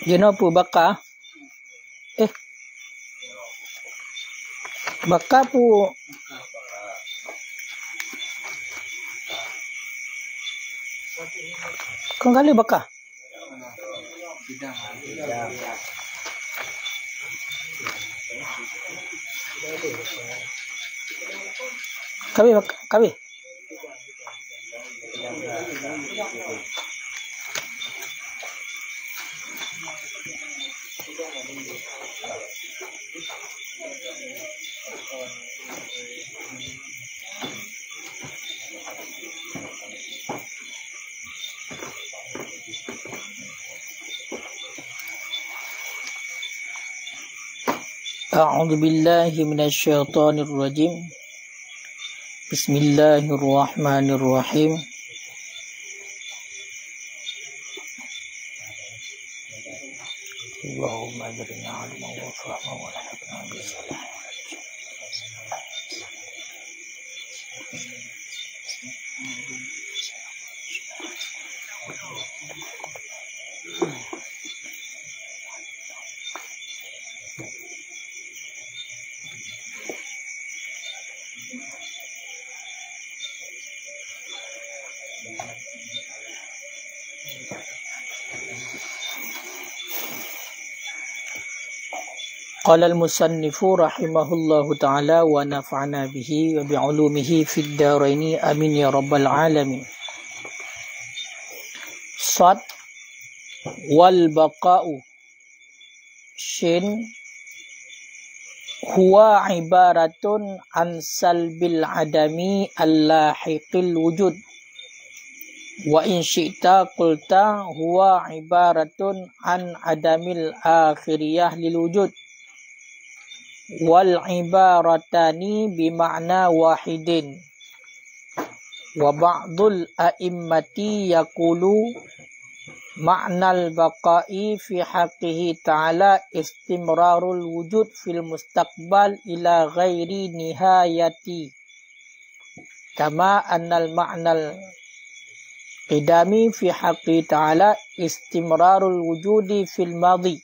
Dia apa bakar? Bakar pu kau kali bakar? Kabi. A'udzu billahi minasyaitonir rajim. Bismillahirrahmanirrahim. Allahumma ajirna 'ilman wa fahman wa alhaqna bis-salah. Qala al-musannifu rahimahullahu ta'ala wa nafa'na bihi wa bi'ulumihi fid daraini amin ya rabbal alamin. Sad wal baqa'u shin huwa ibaratun an salbil adami allahiqil wujud wa in syi'ta qulta huwa ibaratun an adamil akhiriyah lil wujud wal ibaratani bima'na wahidin wa ba'dul a'immati yaqulu ma'nal baqa'i fi haqqihi ta'ala istimrarul wujud fil mustaqbal ila ghairi nihayati kama annal ma'nal qidami fi haqqi ta'ala istimrarul wujudi fil madhi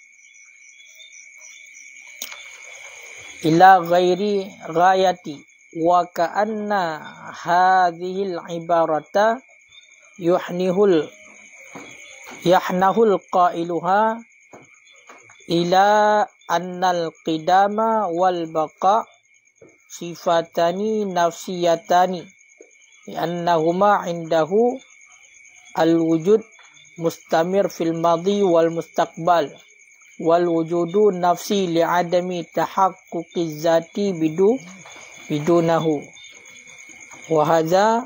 ila ghairi ghayati wa ka'anna hadhil ibarata yahnahul qailuha ila annal qidama wal baqa sifatani nafsiyatani li'annahuma indahu al wujud mustamir fil madhi wal mustaqbal wal wujudu nafsi li'adami tahaqquqiz zati bidunahu wa hadza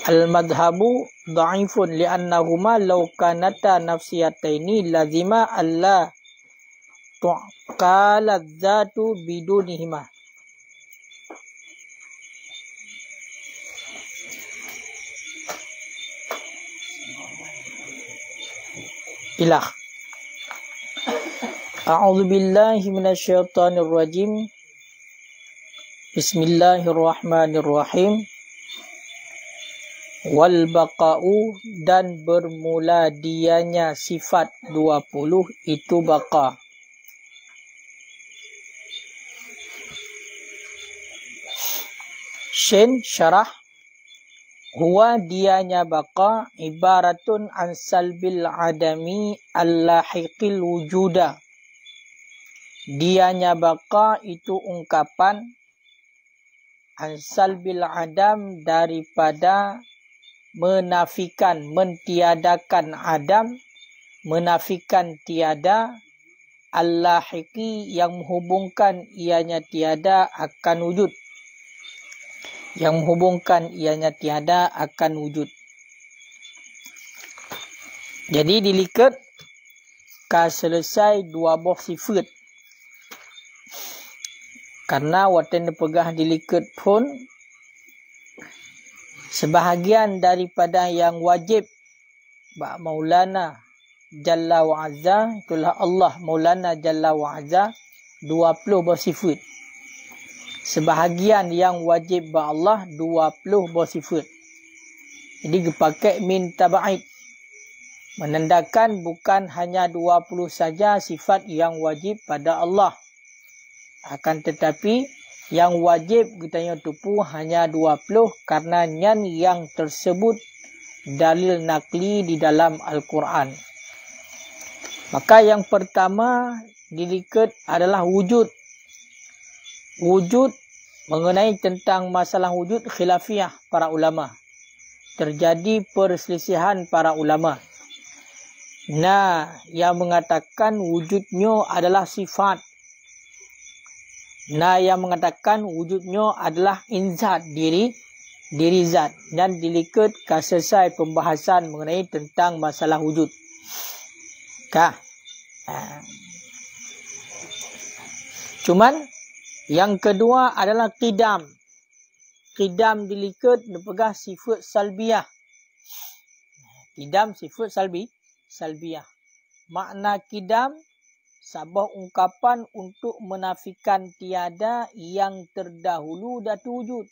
al-madhabu dha'ifun li'annahuma law kanata nafsiyataini lazima alla tu'qala dzatu bidunihima. Ilah. A'udzu billahi minasyaitonir rajim. Bismillahirrahmanirrahim. Wal baqa'u dan bermula dianya sifat 20 itu baqa. Shin syarah huwa dianya baqa ibaratun an salbil adami allahiqil wujuda. Dianya baqa itu ungkapan an salbil adam daripada menafikan, mentiadakan adam, menafikan tiada, allahiqi yang menghubungkan ianya tiada akan wujud. Yang menghubungkan ianya tiada akan wujud. Jadi dilikat ka selesai dua buah sifat. Karena watan pegah dilikat pun sebahagian daripada yang wajib ba Maulana Jalla wa Azza, itulah Allah Maulana Jalla wa Azza 20 buah sifat. sebahagian yang wajib ba Allah 20 buah sifat. Jadi dipakai min taba'id. Menandakan bukan hanya 20 saja sifat yang wajib pada Allah. Akan tetapi yang wajib kita tupu hanya 20 karena yang tersebut dalil nakli di dalam Al-Quran. Maka yang pertama dilihat adalah wujud. Wujud mengenai tentang masalah wujud khilafiyah para ulama. Terjadi perselisihan para ulama. Nah, yang mengatakan wujudnya adalah sifat. Nah, yang mengatakan wujudnya adalah inzat, diri zat. Dan dilihat selesai pembahasan mengenai tentang masalah wujud. Cuman yang kedua adalah qidam. Qidam dilihat dipegang sifat salbiyah. Qidam sifat salbiyah. Makna qidam sebuah ungkapan untuk menafikan tiada yang terdahulu datu wujud.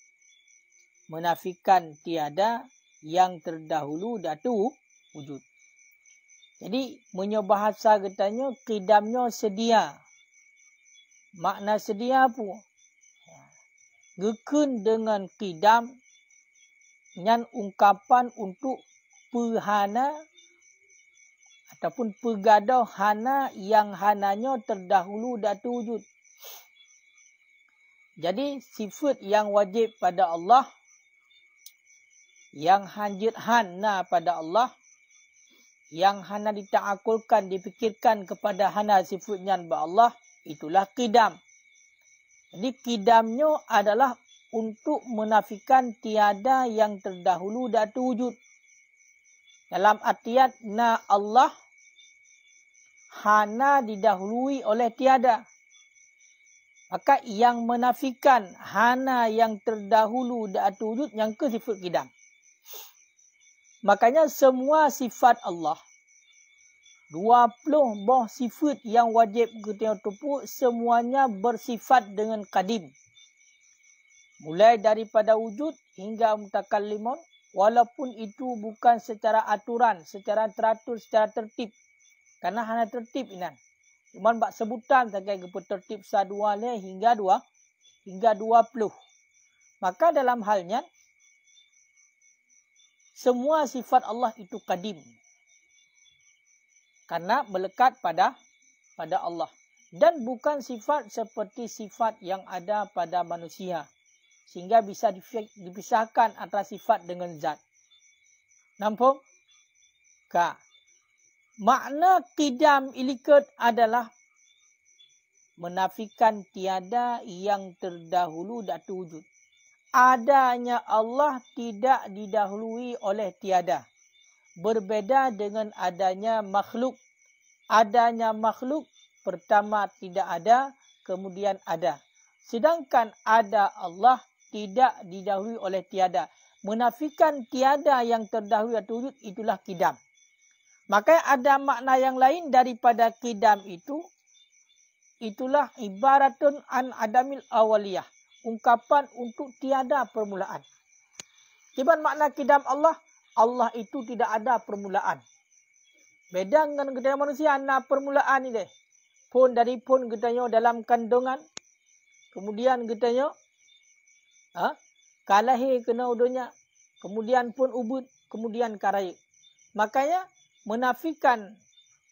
Menafikan tiada yang terdahulu datu wujud. Jadi, bahasa katanya, qidamnya sedia. Makna sedia apa? Gekun dengan qidam, nyan ungkapan untuk perhana ataupun pegadah hana yang hananya terdahulu datu wujud. Jadi, sifat yang wajib pada Allah, yang hanjit hana pada Allah, yang hana dita'akulkan, dipikirkan kepada hana sifatnya ba Allah, itulah qidam. Jadi qidamnya adalah untuk menafikan tiada yang terdahulu datu wujud. Dalam artian na Allah hana didahului oleh tiada. Maka yang menafikan hana yang terdahulu datu wujud yang ke sifat qidam. Makanya semua sifat Allah 20 buah sifat yang wajib kita tupu semuanya bersifat dengan qadim. Mulai daripada wujud hingga mutakallimun, walaupun itu bukan secara aturan, secara teratur, secara tertib. Karena hanya tertib inan. Cuma bak sebutan saja ke tertib sadua le hingga 20. Maka dalam halnya semua sifat Allah itu qadim. Karena melekat pada Allah. Dan bukan sifat seperti sifat yang ada pada manusia. Sehingga bisa dipisahkan antara sifat dengan zat. Nampak? Makna qidam ilikat adalah menafikan tiada yang terdahulu datu wujud. Adanya Allah tidak didahului oleh tiada. Berbeda dengan adanya makhluk. Adanya makhluk, pertama tidak ada, kemudian ada. Sedangkan ada Allah tidak didahului oleh tiada. Menafikan tiada yang terdahulu datu wujud, itulah qidam. Maka ada makna yang lain daripada qidam itu. Itulah ibaratun an adamil awaliyah. Ungkapan untuk tiada permulaan. Ibarat makna qidam Allah. Allah itu tidak ada permulaan. Beda dengan kita manusia, ada permulaan ini. Pun katanya dalam kandungan. Kemudian katanya, kalahi kena udunya. Kemudian pun ubud, kemudian karai. Makanya menafikan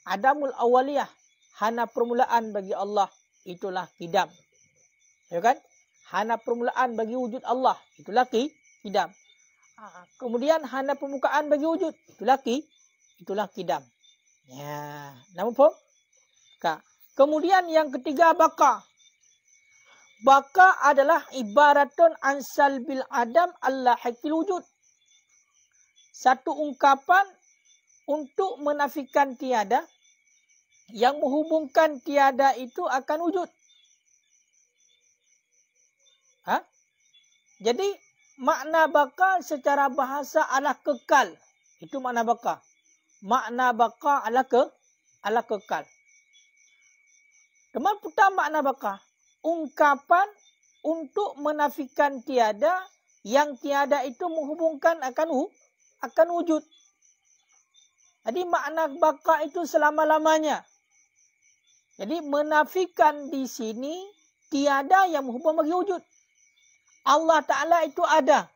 adamul awaliyah, hana permulaan bagi Allah, itulah qidam. Ya kan? Hana permulaan bagi wujud Allah, itulah qidam. Kemudian hana permukaan bagi wujud, itulah qidam. Ya, nampak? Kemudian yang ketiga baqa. Baqa adalah ibaratun ansal bil adam Allah hakil wujud. Satu ungkapan untuk menafikan tiada, yang menghubungkan tiada itu akan wujud. Jadi makna baqa secara bahasa adalah kekal. Itu makna baqa. Makna baqa adalah kekal. Kemudian putar makna baqa. Ungkapan untuk menafikan tiada, yang tiada itu menghubungkan akan wujud. Jadi makna baqa itu selama-lamanya. Jadi menafikan di sini tiada yang menghubung bagi wujud. Allah Ta'ala itu ada.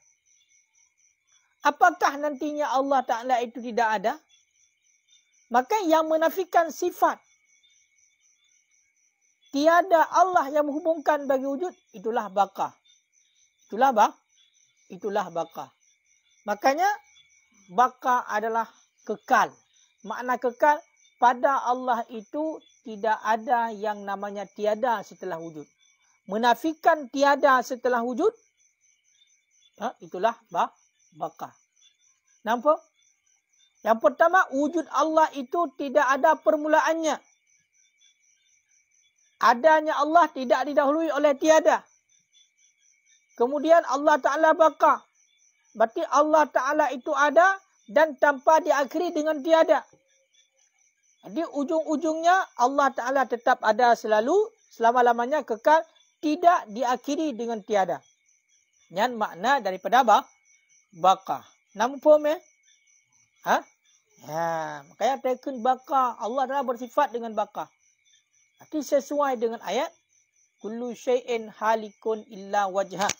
Apakah nantinya Allah Ta'ala itu tidak ada? Maka yang menafikan sifat tiada Allah yang menghubungkan bagi wujud, itulah baqa. Itulah baqa. Makanya baqa adalah kekal. Makna kekal, pada Allah itu tidak ada yang namanya tiada setelah wujud. Menafikan tiada setelah wujud, itulah baqa. Nampak? Yang pertama, wujud Allah itu tidak ada permulaannya. Adanya Allah tidak didahului oleh tiada. Kemudian Allah Ta'ala baqa. Berarti Allah Ta'ala itu ada dan tanpa diakhiri dengan tiada. Jadi ujung-ujungnya Allah Ta'ala tetap ada selalu, selama-lamanya kekal, tidak diakhiri dengan tiada. Yang makna daripada baqa. Namun faham ya? Makanya teken baqa. Allah Ta'ala bersifat dengan baqa. Jadi sesuai dengan ayat, kullu syai'in halikun illa wajhah.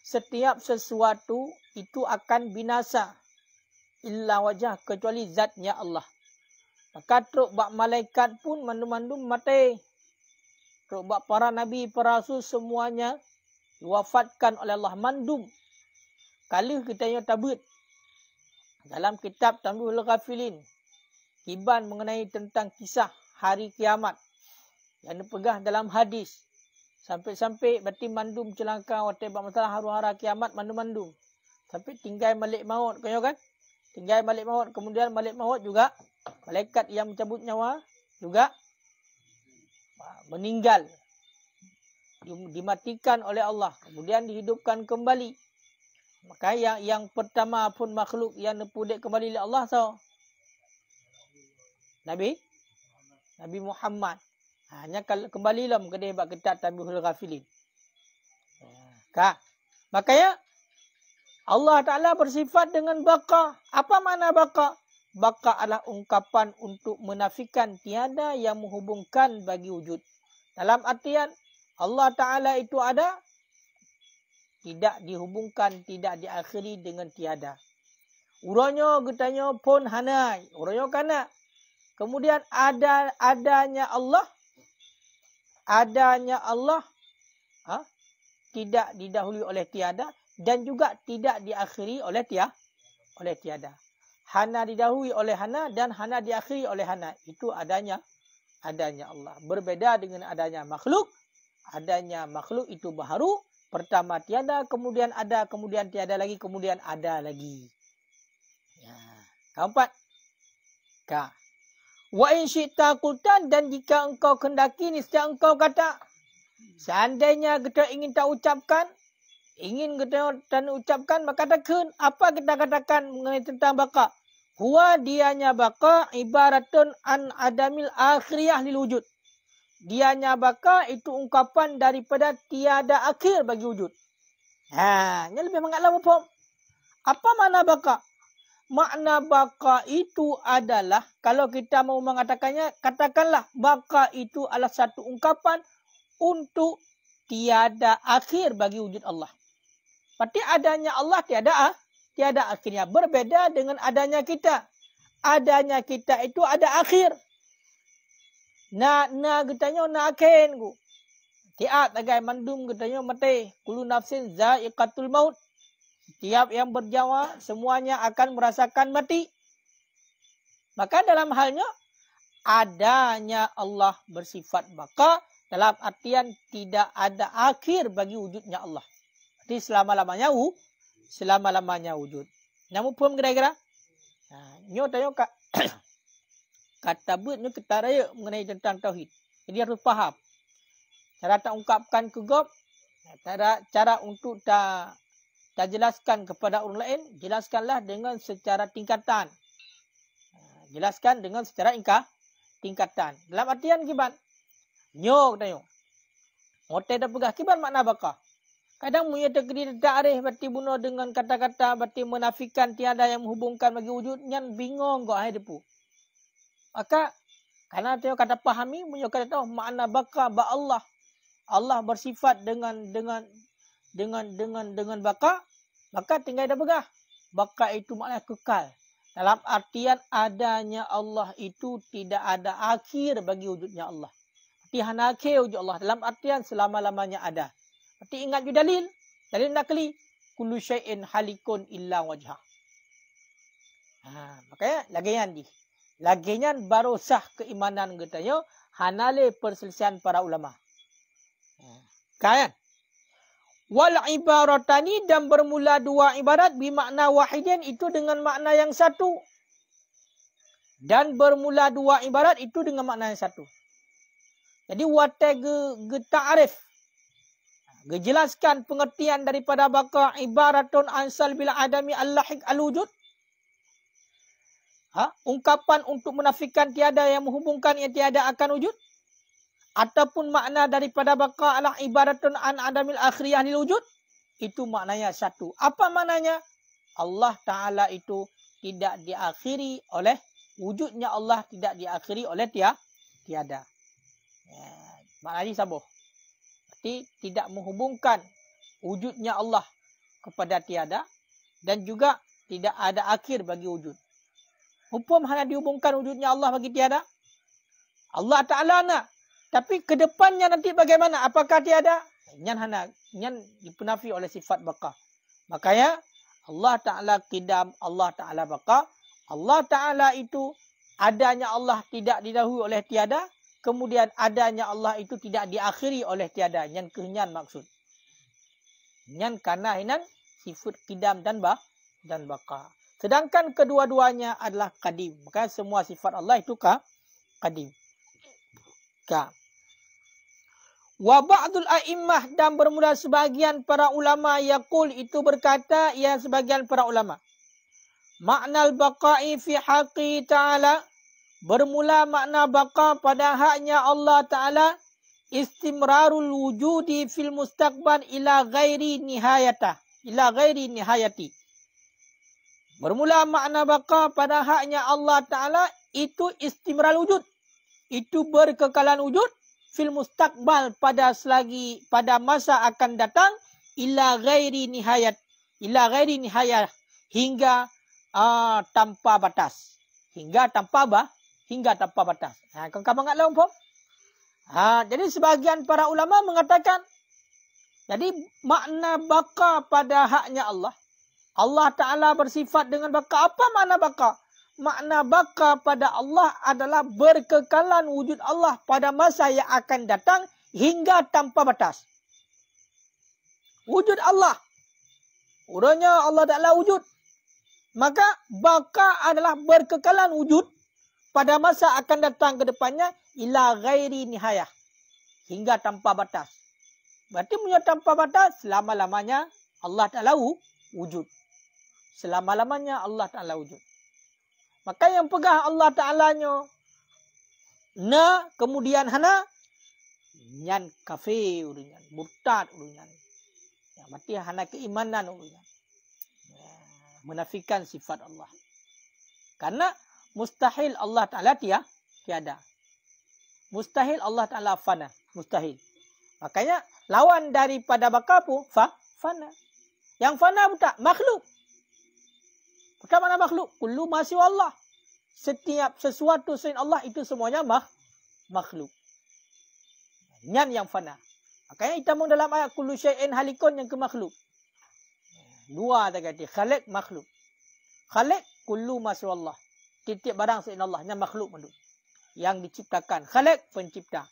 Setiap sesuatu itu akan binasa. Illa wajah, kecuali zatnya Allah. Maka teruk bak malaikat pun mandum-mandum mati. Teruk bak para nabi, para rasul semuanya diwafatkan oleh Allah mandum. Kali kita yang tabut. Dalam kitab Tanbihul Ghafilin, Kiban mengenai tentang kisah hari kiamat yang dipegah dalam hadis. Sampai-sampai berarti mandum celaka waktu masalah haru-hara kiamat mandum-mandum. Sampai tinggal malik maut, kan? Tinggal malik maut, kemudian malik maut juga malaikat yang mencabut nyawa juga meninggal. Dimatikan oleh Allah, kemudian dihidupkan kembali. Maka yang pertama pun makhluk yang dipudek kembali oleh Allah Nabi Muhammad. Hanya kembalilah mengenai bab kitab Tanbihul Ghafilin. Makanya Allah Ta'ala bersifat dengan baqa. Apa makna baqa? Baqa adalah ungkapan untuk menafikan tiada yang menghubungkan bagi wujud. Dalam artian Allah Ta'ala itu ada, tidak dihubungkan, tidak diakhiri dengan tiada. Uranya getanya pun hanai, uranya kana. Kemudian adanya Allah tidak didahului oleh tiada dan juga tidak diakhiri oleh tiada. Hana didahului oleh hana dan hana diakhiri oleh hana. Itu adanya Allah. Berbeda dengan adanya makhluk. Adanya makhluk itu baharu. Pertama tiada, kemudian ada, kemudian tiada lagi, kemudian ada lagi. Keempat. Wa in syi'ta qultan, dan jika engkau kendaki niscaya engkau kata. Seandainya kita ingin tak ucapkan, maka katakan apa kita katakan mengenai tentang baqa? Huwa dianya baqa ibaratun an adamil akhiriyah lil wujud. Dianya baqa itu ungkapan daripada tiada akhir bagi wujud. Ini lebih mengalah apa? Apa makna baqa? Makna baqa itu adalah, kalau kita mau mengatakannya, katakanlah baqa itu adalah satu ungkapan untuk tiada akhir bagi wujud Allah. Berarti adanya Allah tiada akhirnya. Berbeda dengan adanya kita. Adanya kita itu ada akhir. Na getanya na akhir ku. Tiap tagai mandum getanya mati. Kullu nafsin za'iqatul maut. Setiap yang berjawa semuanya akan merasakan mati. Maka dalam halnya adanya Allah bersifat baqa dalam artian tidak ada akhir bagi wujudnya Allah. Jadi selama-lamanya wujud. Namun pun kira-kira. Nyo tanya kata buatnya kita raya mengenai tentang tauhid. Jadi harus faham. Cara tak ungkapkan kegop, cara untuk tak jelaskan kepada orang lain, jelaskanlah dengan secara tingkatan. Jelaskan dengan secara tingkatan. Dalam artian kibat. Nyo tanya. Ngotai dah pegah. Kibar makna baka. Kadang punya takdir ta'rif berarti bunuh dengan kata-kata berarti menafikan tiada yang menghubungkan bagi wujud. Nyan bingung kau hai depu. Maka karena tengok kata pahami punya kata tahu makna baka ba Allah. Allah bersifat dengan baka, maka tinggal dah pegah. Baka itu maknanya kekal. Dalam artian adanya Allah itu tidak ada akhir bagi wujudnya Allah. Tiada akhir wujud Allah. Dalam artian selama-lamanya ada. Berarti ingat je dalil. Dalil nakli. Kullu syai'in halikun illa wajhah. Makanya lagian di. Lagian baru sah keimanan katanya. Hanale perselisihan para ulama. Kan? Wal ibaratani dan bermula dua ibarat bimakna wahidin itu dengan makna yang satu. Dan bermula dua ibarat itu dengan makna yang satu. Jadi watai ta'rif. Jelaskan pengertian daripada baka ibaratun ansal bil adami al-lahiq al-wujud. Ungkapan untuk menafikan tiada yang menghubungkan yang tiada akan wujud. Ataupun makna daripada baka adalah ibaratun an adamil akhriyah lil wujud. Itu maknanya satu. Apa maknanya? Allah Ta'ala itu tidak diakhiri oleh wujudnya Allah tidak diakhiri oleh tiada. Maknanya sabuh. Berarti tidak menghubungkan wujudnya Allah kepada tiada dan juga tidak ada akhir bagi wujud. Hukum hanya dihubungkan wujudnya Allah bagi tiada. Allah Ta'ala nak. Tapi ke depannya nanti bagaimana? Apakah tiada? Nyan dipenafi oleh sifat baka. Makanya Allah Ta'ala qidam, Allah Ta'ala baka. Allah Ta'ala itu adanya Allah tidak didahului oleh tiada. Kemudian adanya Allah itu tidak diakhiri oleh tiada. Nyan kehenyan maksud. Nyan karena hinan sifat qidam dan baka. Sedangkan kedua-duanya adalah qadim. Maka semua sifat Allah itu qadim. Wa ba'dul a'immah dan bermula sebagian para ulama yaqul itu berkata ya sebagian para ulama. Makna al-baqa'i fi haqqi ta'ala bermula makna baqa pada haknya Allah Ta'ala istimrarul wujudi fil mustaqbal ila ghairi nihayati. Bermula makna baqa pada haknya Allah Ta'ala itu istimrar wujud. Itu berkekalan wujud fil mustaqbal pada masa akan datang ila ghairi nihayah hingga tanpa batas. Hingga tanpa batas. Kau ingat lah umpam. Jadi sebagian para ulama mengatakan jadi makna baka pada haknya Allah. Allah Ta'ala bersifat dengan baka. Apa makna baka? Makna baka pada Allah adalah berkekalan wujud Allah pada masa yang akan datang hingga tanpa batas. Wujud Allah. Urangnya Allah Ta'ala wujud. Maka baka adalah berkekalan wujud pada masa akan datang ke depannya ila ghairi nihayah. Hingga tanpa batas. Berarti punya tanpa batas selama-lamanya Allah Ta'ala wujud. Selama-lamanya Allah Ta'ala wujud. Maka yang pegah Allah Ta'alanya na kemudian hana nyan kafir nyan murtad nyan. Ya berarti hana keimanan nyan. Menafikan sifat Allah. Karena mustahil Allah Ta'ala tiada. Mustahil Allah Ta'ala fana. Mustahil. Makanya lawan daripada baka pun fana. Yang fana bukan makhluk. Bukan mana makhluk. Kullu masih Allah. Setiap sesuatu selain Allah itu semuanya makhluk. Nyan yang fana. Makanya kita mau dalam ayat kullu syai'in halikun yang ke makhluk. Dua tak kata. Khalik makhluk. Khalik kullu masih Allah. Tiap barang selain Allah. Yang makhluk menurut. Yang diciptakan. Khalik pencipta.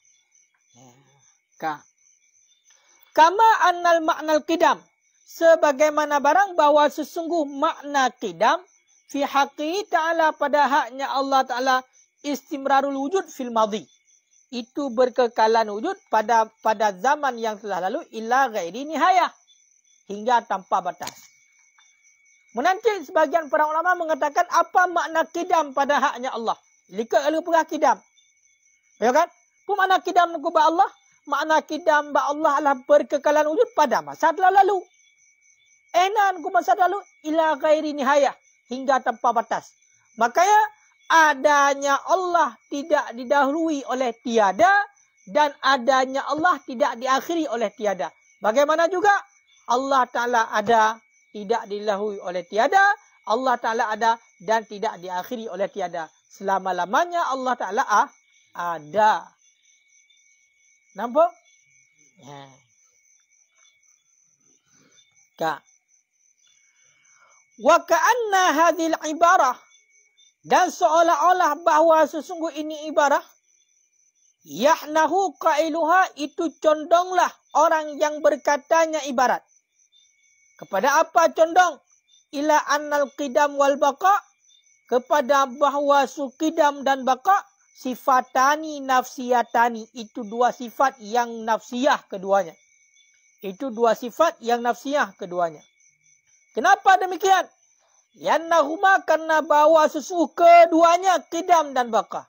Kama annal ma'nal qidam. Sebagaimana barang bahawa sesungguh makna qidam. Fi haqqi ta'ala pada haknya Allah Ta'ala. Istimrarul wujud fil madhi. Itu berkekalan wujud pada zaman yang telah lalu. Illa ghairi nihayah. Hingga tanpa batas. Menanti sebagian para ulama mengatakan apa makna qidam pada haknya Allah. Lihat kalau pegah qidam. Ya kan? Apa makna qidam kepada Allah? makna kidam ba Allah adalah berkekalan wujud pada masa telah lalu. Enan ku masa lalu ila ghairi nihayah, hingga tanpa batas. Makanya adanya Allah tidak didahului oleh tiada dan adanya Allah tidak diakhiri oleh tiada. Bagaimana juga Allah Ta'ala ada, tidak didahului oleh tiada. Allah Ta'ala ada dan tidak diakhiri oleh tiada. Selama-lamanya Allah Ta'ala ada. Nampak? Ya. Kak. Wa ka'anna hadhil ibarah, dan seolah-olah bahawa sesungguh ini ibarah, yahnahu qailuha, itu condonglah orang yang berkatanya ibarat. Kepada apa condong? Ila annal qidam wal baqa, kepada bahawa qidam dan baqa sifatani nafsiyatani, itu dua sifat yang nafsiyah keduanya. Itu dua sifat yang nafsiyah keduanya. Kenapa demikian? Yannahuma, karena bahawa sesungguh keduanya qidam dan baqa.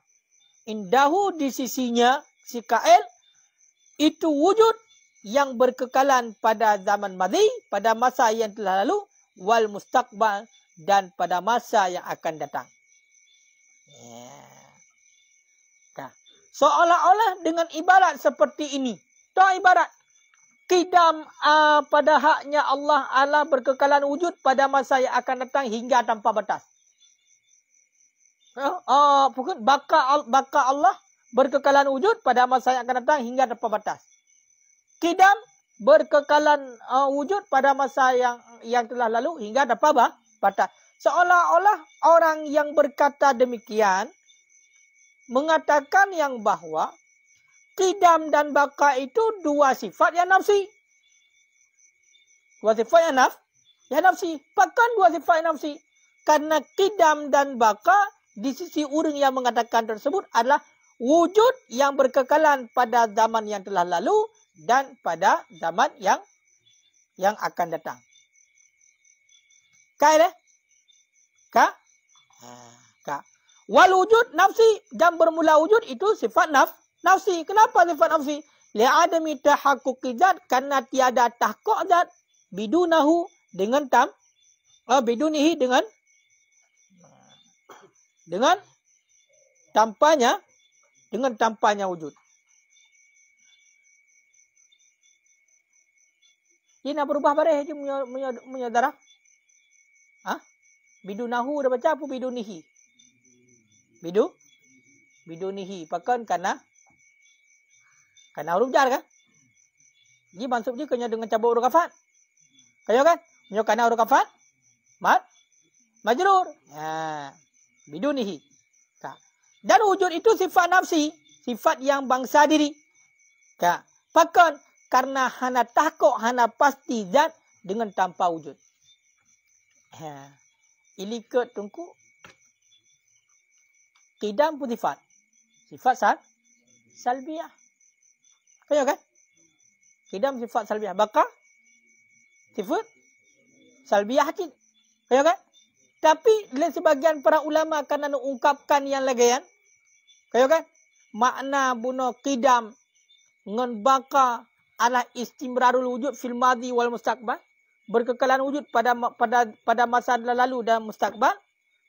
Indahu, di sisinya si kail itu wujud yang berkekalan pada zaman madhi, pada masa yang telah lalu, wal mustaqbal, dan pada masa yang akan datang. Nah, seolah-olah dengan ibarat seperti ini. Itu ibarat qidam pada haknya Allah berkekalan wujud pada masa yang akan datang hingga tanpa batas. Bukan baka Allah berkekalan wujud pada masa yang akan datang hingga tanpa batas. Qidam berkekalan wujud pada masa yang telah lalu hingga tanpa batas. Seolah-olah orang yang berkata demikian mengatakan yang bahawa qidam dan baqa itu dua sifat yang nafsi. Dua sifat yang nafsi. Bahkan dua sifat yang nafsi. Karena qidam dan baqa di sisi orang yang mengatakan tersebut adalah wujud yang berkekalan pada zaman yang telah lalu dan pada zaman yang akan datang. Kaya deh? Ka? Wal wujud nafsi, dan bermula wujud itu sifat nafsi. Kenapa sifat nafsi? Li'adami tahaqquqi zat, karena tiada tahaqquq zat, bidunahu, dengan bidunihi, dengan tampanya wujud. Ini nak berubah bareh je menyadara? Bidunahu dah baca apa bidunihi? Bidunihi. Pakan karena huruf jar kan? Jadi maksud dia kena dengan cabut huruf kafat. Kaya kan? Karena huruf kafat majrur. Bidunihi. Dan wujud itu sifat nafsi, sifat yang bangsa diri. Pakan karena hana tahqiq, hana pasti zat dengan tanpa wujud. Ili ke tungku qidam pun sifat salbiah. Kaya kan? Qidam sifat salbiah. Baqa sifat salbiah hati. Kaya kan? Tapi sebagian para ulama akan ungkapkan yang lagian. Kaya kan? Makna buno qidam ngan baqa adalah istimrarul wujud fil madhi wal mustaqbal. Berkekalan wujud pada masa lalu dan mustaqbal.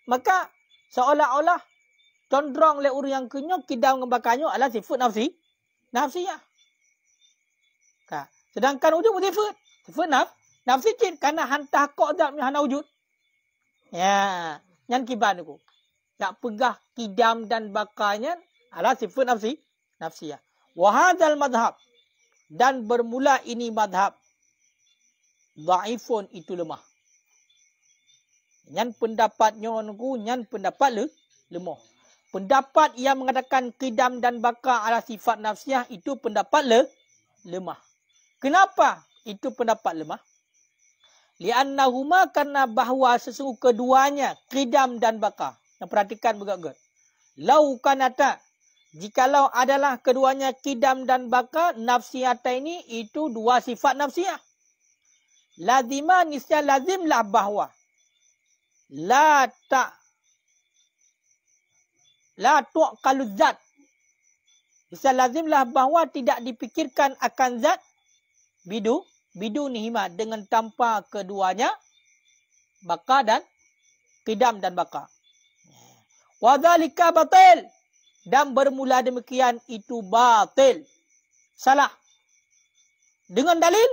Maka seolah-olah condrong oleh orang yang kenyok qidam ngan baqanya adalah sifat nafsiyah. Sedangkan wujud pun sifat nafsi cik, karena hantah kok zat hana wujud. Yang kibar aku. Nak pegah qidam dan baqanya adalah sifat nafsiyah. Wa hadzal madhab, dan bermula ini madhab dhaifun, itu lemah. Yang pendapatnya aku, yang pendapat lemah. Pendapat yang mengatakan qidam dan baqa adalah sifat nafsiyah, itu pendapat lemah. Kenapa itu pendapat lemah? Li'annahuma, karena bahawa sesungguh keduanya qidam dan baqa. Yang perhatikan begat-begat. Lau kanata, jikalau adalah keduanya qidam dan baqa, nafsiyata ini itu dua sifat nafsiyah. Lazima, niscaya lazimlah bahawa la tu'qalu zat, Bisa lazimlah bahawa tidak dipikirkan akan zat bidunihima, dengan tanpa keduanya, baka dan qidam dan baka. Wa dzalika batil, dan bermula demikian itu batil, salah. Dengan dalil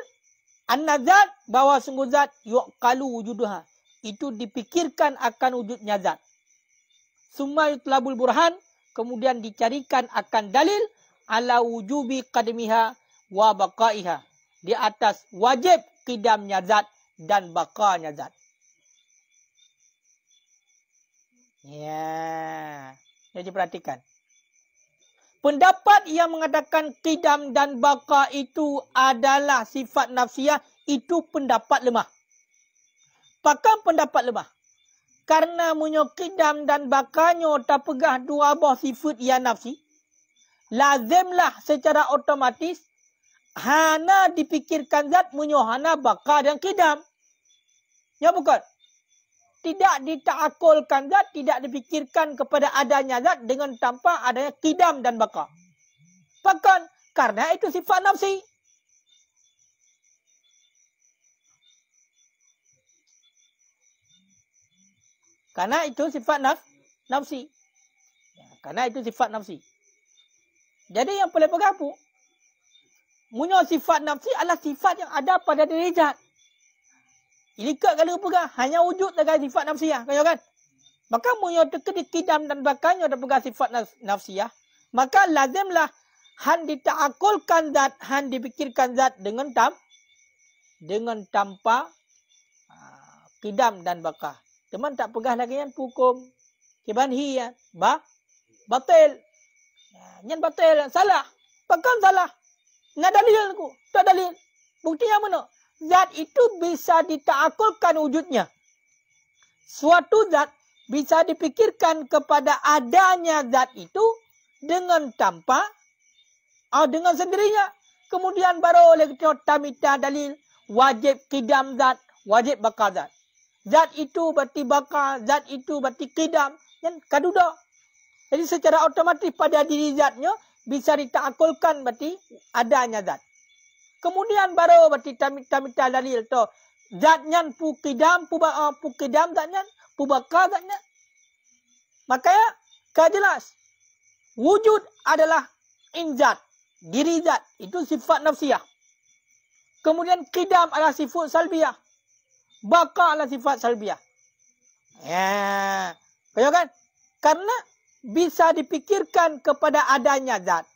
anna zat, bahawa sungguh zat, yuqalu wujuduha, itu dipikirkan akan wujudnya zat. Summa yutlabul burhan, kemudian dicarikan akan dalil ala wujubi qadmiha wa baqaiha, di atas wajib qidamnya zat dan bakanya zat. Ya, jadi perhatikan. Pendapat yang mengatakan qidam dan baqa itu adalah sifat nafsiyah, itu pendapat lemah. Pakam pendapat lemah. Karena munyo qidam dan bakanya terpegah dua buah sifat yang nafsi, lazimlah secara otomatis hana dipikirkan zat munyo hana baqa dan qidam. Ya bukan? Tidak ditaakulkan zat, tidak dipikirkan kepada adanya zat dengan tanpa adanya qidam dan baqa. Bahkan karena itu sifat nafsi. Karena itu sifat nafsi. Karena itu sifat nafsi. Jadi yang boleh pegang apa? Munyo sifat nafsi adalah sifat yang ada pada diri zat. Ilikat kalau pegang hanya wujud dengan sifat nafsiyah, kan? Maka munyo tekedi qidam dan bakanya ada pegang sifat nafsiyah, maka lazimlah han ditaakulkan zat, han dipikirkan zat dengan tanpa qidam dan baka. Teman tak pegah lagi yang hukum kibanhi ya, batil. Yang batil salah. Bahkan salah. Nak dalil aku, tak dalil. Buktinya mana? Zat itu bisa ditaakulkan wujudnya. Suatu zat bisa dipikirkan kepada adanya zat itu dengan tanpa, dengan sendirinya. Kemudian baru oleh kita tamita dalil, wajib qidam zat, wajib baka zat. Zat itu berarti baka, zat itu berarti qidam. Yang kaduda. Jadi secara otomatis pada diri zatnya bisa ditaakulkan berarti adanya zat. Kemudian baru berarti tamita dalil tu. Zatnya pu qidam, pu qidam zatnya, pu baka zatnya. Makanya jelas wujud adalah inzat, diri zat, itu sifat nafsiyah. Kemudian qidam adalah sifat salbiyah. Baka adalah sifat salbiyah. Ya, kaya kan? Karena bisa dipikirkan kepada adanya zat.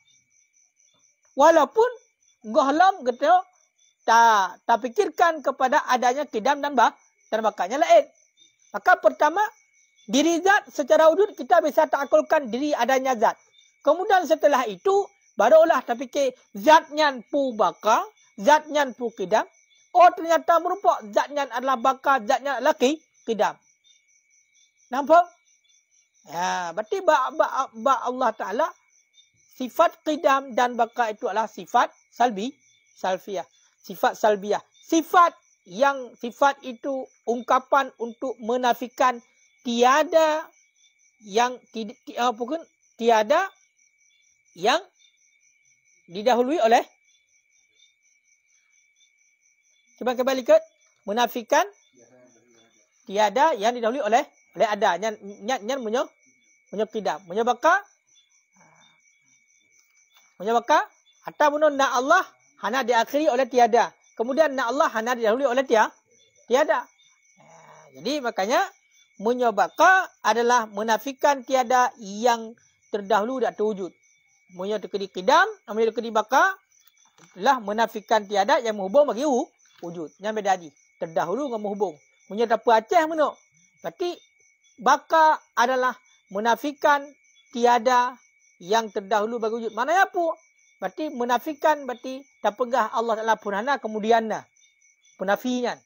Walaupun gohlam gitu tak pikirkan kepada adanya qidam dan bakanya lain. Maka pertama, diri zat secara wujud kita bisa taakulkan diri adanya zat. Kemudian setelah itu barulah terfikir zatnya pu baka, zatnya pu qidam. Oh ternyata merupakan zatnya adalah baka, zatnya adalah qidam. Nampak? Ya, berarti Allah Ta'ala sifat qidam dan baka itu adalah sifat salbiyah. Sifat salbiyah. Sifat itu ungkapan untuk menafikan tiada yang tiada yang didahului oleh, coba kembali ke menafikan tiada yang didahului oleh ada. Nyan menyo qidam, menyo baka atau menurut na Allah hana diakhiri oleh tiada. Kemudian na Allah hana didahului oleh tiada. Jadi makanya menyobaka adalah menafikan tiada yang terdahulu dan terwujud. Munyo tekedi qidam, munyo tekedi baka adalah menafikan tiada yang menghubung bagi wujud. Yang beda di terdahulu dengan menghubung. Munyo tak Aceh menuk. Berarti baka adalah menafikan tiada yang terdahulu bagi wujud. Mana apa? Berarti menafikan berarti tak pegah Allah Ta'ala purhana kemudian na. Penafian.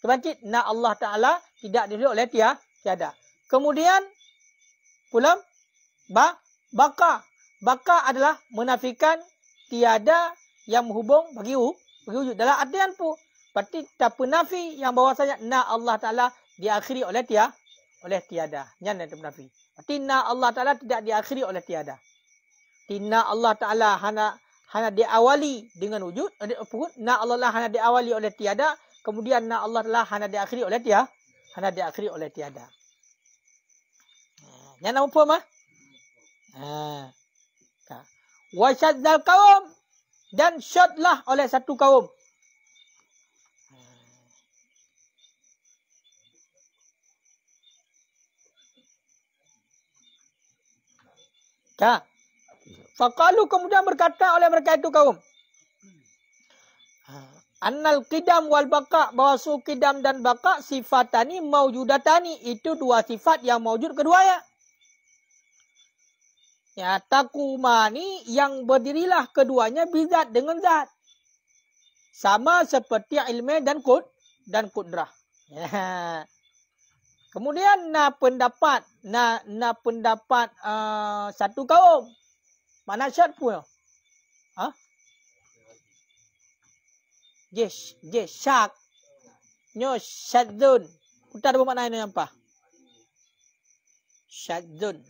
Berarti na Allah Ta'ala tidak didahului oleh tiada. Kemudian pula baka. Baka adalah menafikan tiada yang menghubung bagi wujud. Dalam artian pun berarti tak penafi yang bahwasanya na Allah Ta'ala diakhiri oleh tiada. Yang itu penafi. Berarti na Allah Ta'ala tidak diakhiri oleh tiada. Tina Allah Ta'ala hana diawali dengan wujud. Na Allah lah hana diawali oleh tiada. Kemudian na Allah lah hana diakhiri oleh tiada. Hana diakhiri oleh tiada. Yang nama apa mah? Wa syadzal kaum. Dan syadlah oleh satu kaum. Faqalu kemudian berkata oleh mereka itu kaum. Annal qidam wal baqa, bahwa qidam dan baqa sifatani maujudatani, itu dua sifat yang maujud keduanya. Ya, takumani yang berdirilah keduanya bizat dengan zat. Sama seperti ilmu dan kudrah. Ya. Kemudian pendapat satu kaum. Mana syad pun? Syak. Nyo syadzun. Kita ada bermakna ini apa? Syadzun.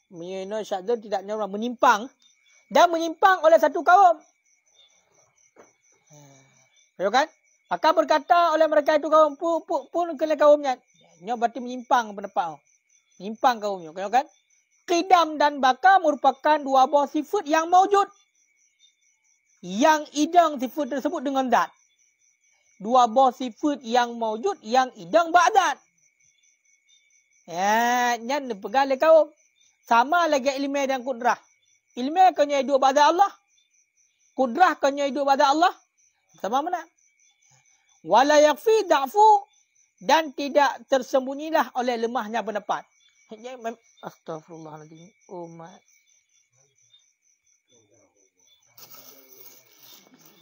Menyo syadzun tidak nyorang menyimpang. Dan menyimpang oleh satu kaum. Betul kan? Maka berkata oleh mereka itu kaum pun ke kaumnya. Nyo berarti menyimpang pendapat. Menyimpang kaumnya. Kan? Qidam dan baqa merupakan dua buah sifat yang maujud. Yang idang sifat tersebut dengan zat. Dua buah sifat yang maujud, yang idang ba'dat. Ya, nyan pegang oleh kaum. Sama lagi ilmu dan kudrah. Ilmu kanya hidup pada Allah. Kudrah kanya hidup pada Allah. Sama mana? Wala yakfi da'fu, dan tidak tersembunyilah oleh lemahnya pendapat. Astagfirullahaladzim. Oh my.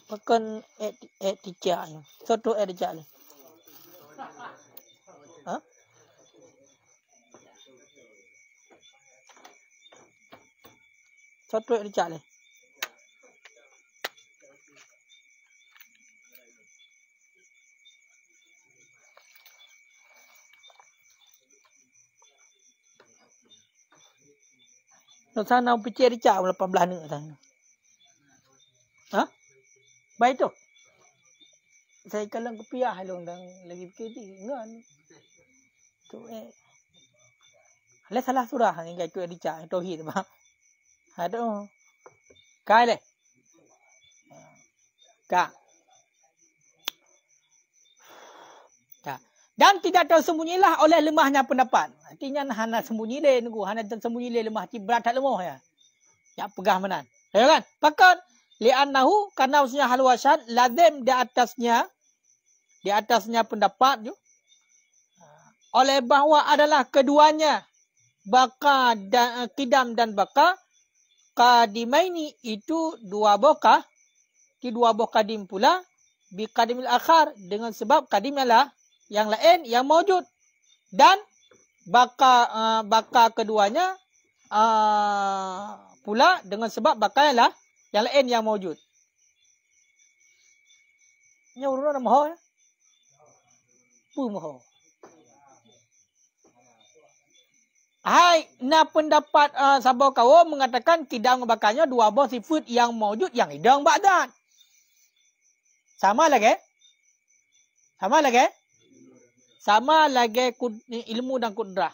Pakan etika ni. Satu etika ni. Satu etika ni. Sana picit ricak 18 ni sana. Baik tu. Saya kalau kepiah long dan lagi fikir ngan. Tu salah surah ni tu ricak tauhid bah. Aduh. Kai le. Ka. Dan tidak tersembunyilah oleh lemahnya pendapat. Artinya hana sembunyi le nunggu, hana tersembunyi le lemah berat tak lemah ya. Ya pegah menan. Ya kan? Pakat li'annahu karena usnya hal wasyad lazim di atasnya pendapat tu. Oleh bahawa adalah keduanya baqa dan qidam dan baqa qadimaini itu dua boka, dua boka qadim pula bi qadimil akhar dengan sebab qadim ialah yang lain yang maujud, dan baka keduanya pula dengan sebab baka ialah yang lain yang maujud. Nya urut ada maho ya? Pu maho. Hai, na pendapat sahabat kaum mengatakan kidam bakanya dua buah sifat yang maujud yang idang ba'dan. Sama lagi? Sama lagi ilmu dan kudrah.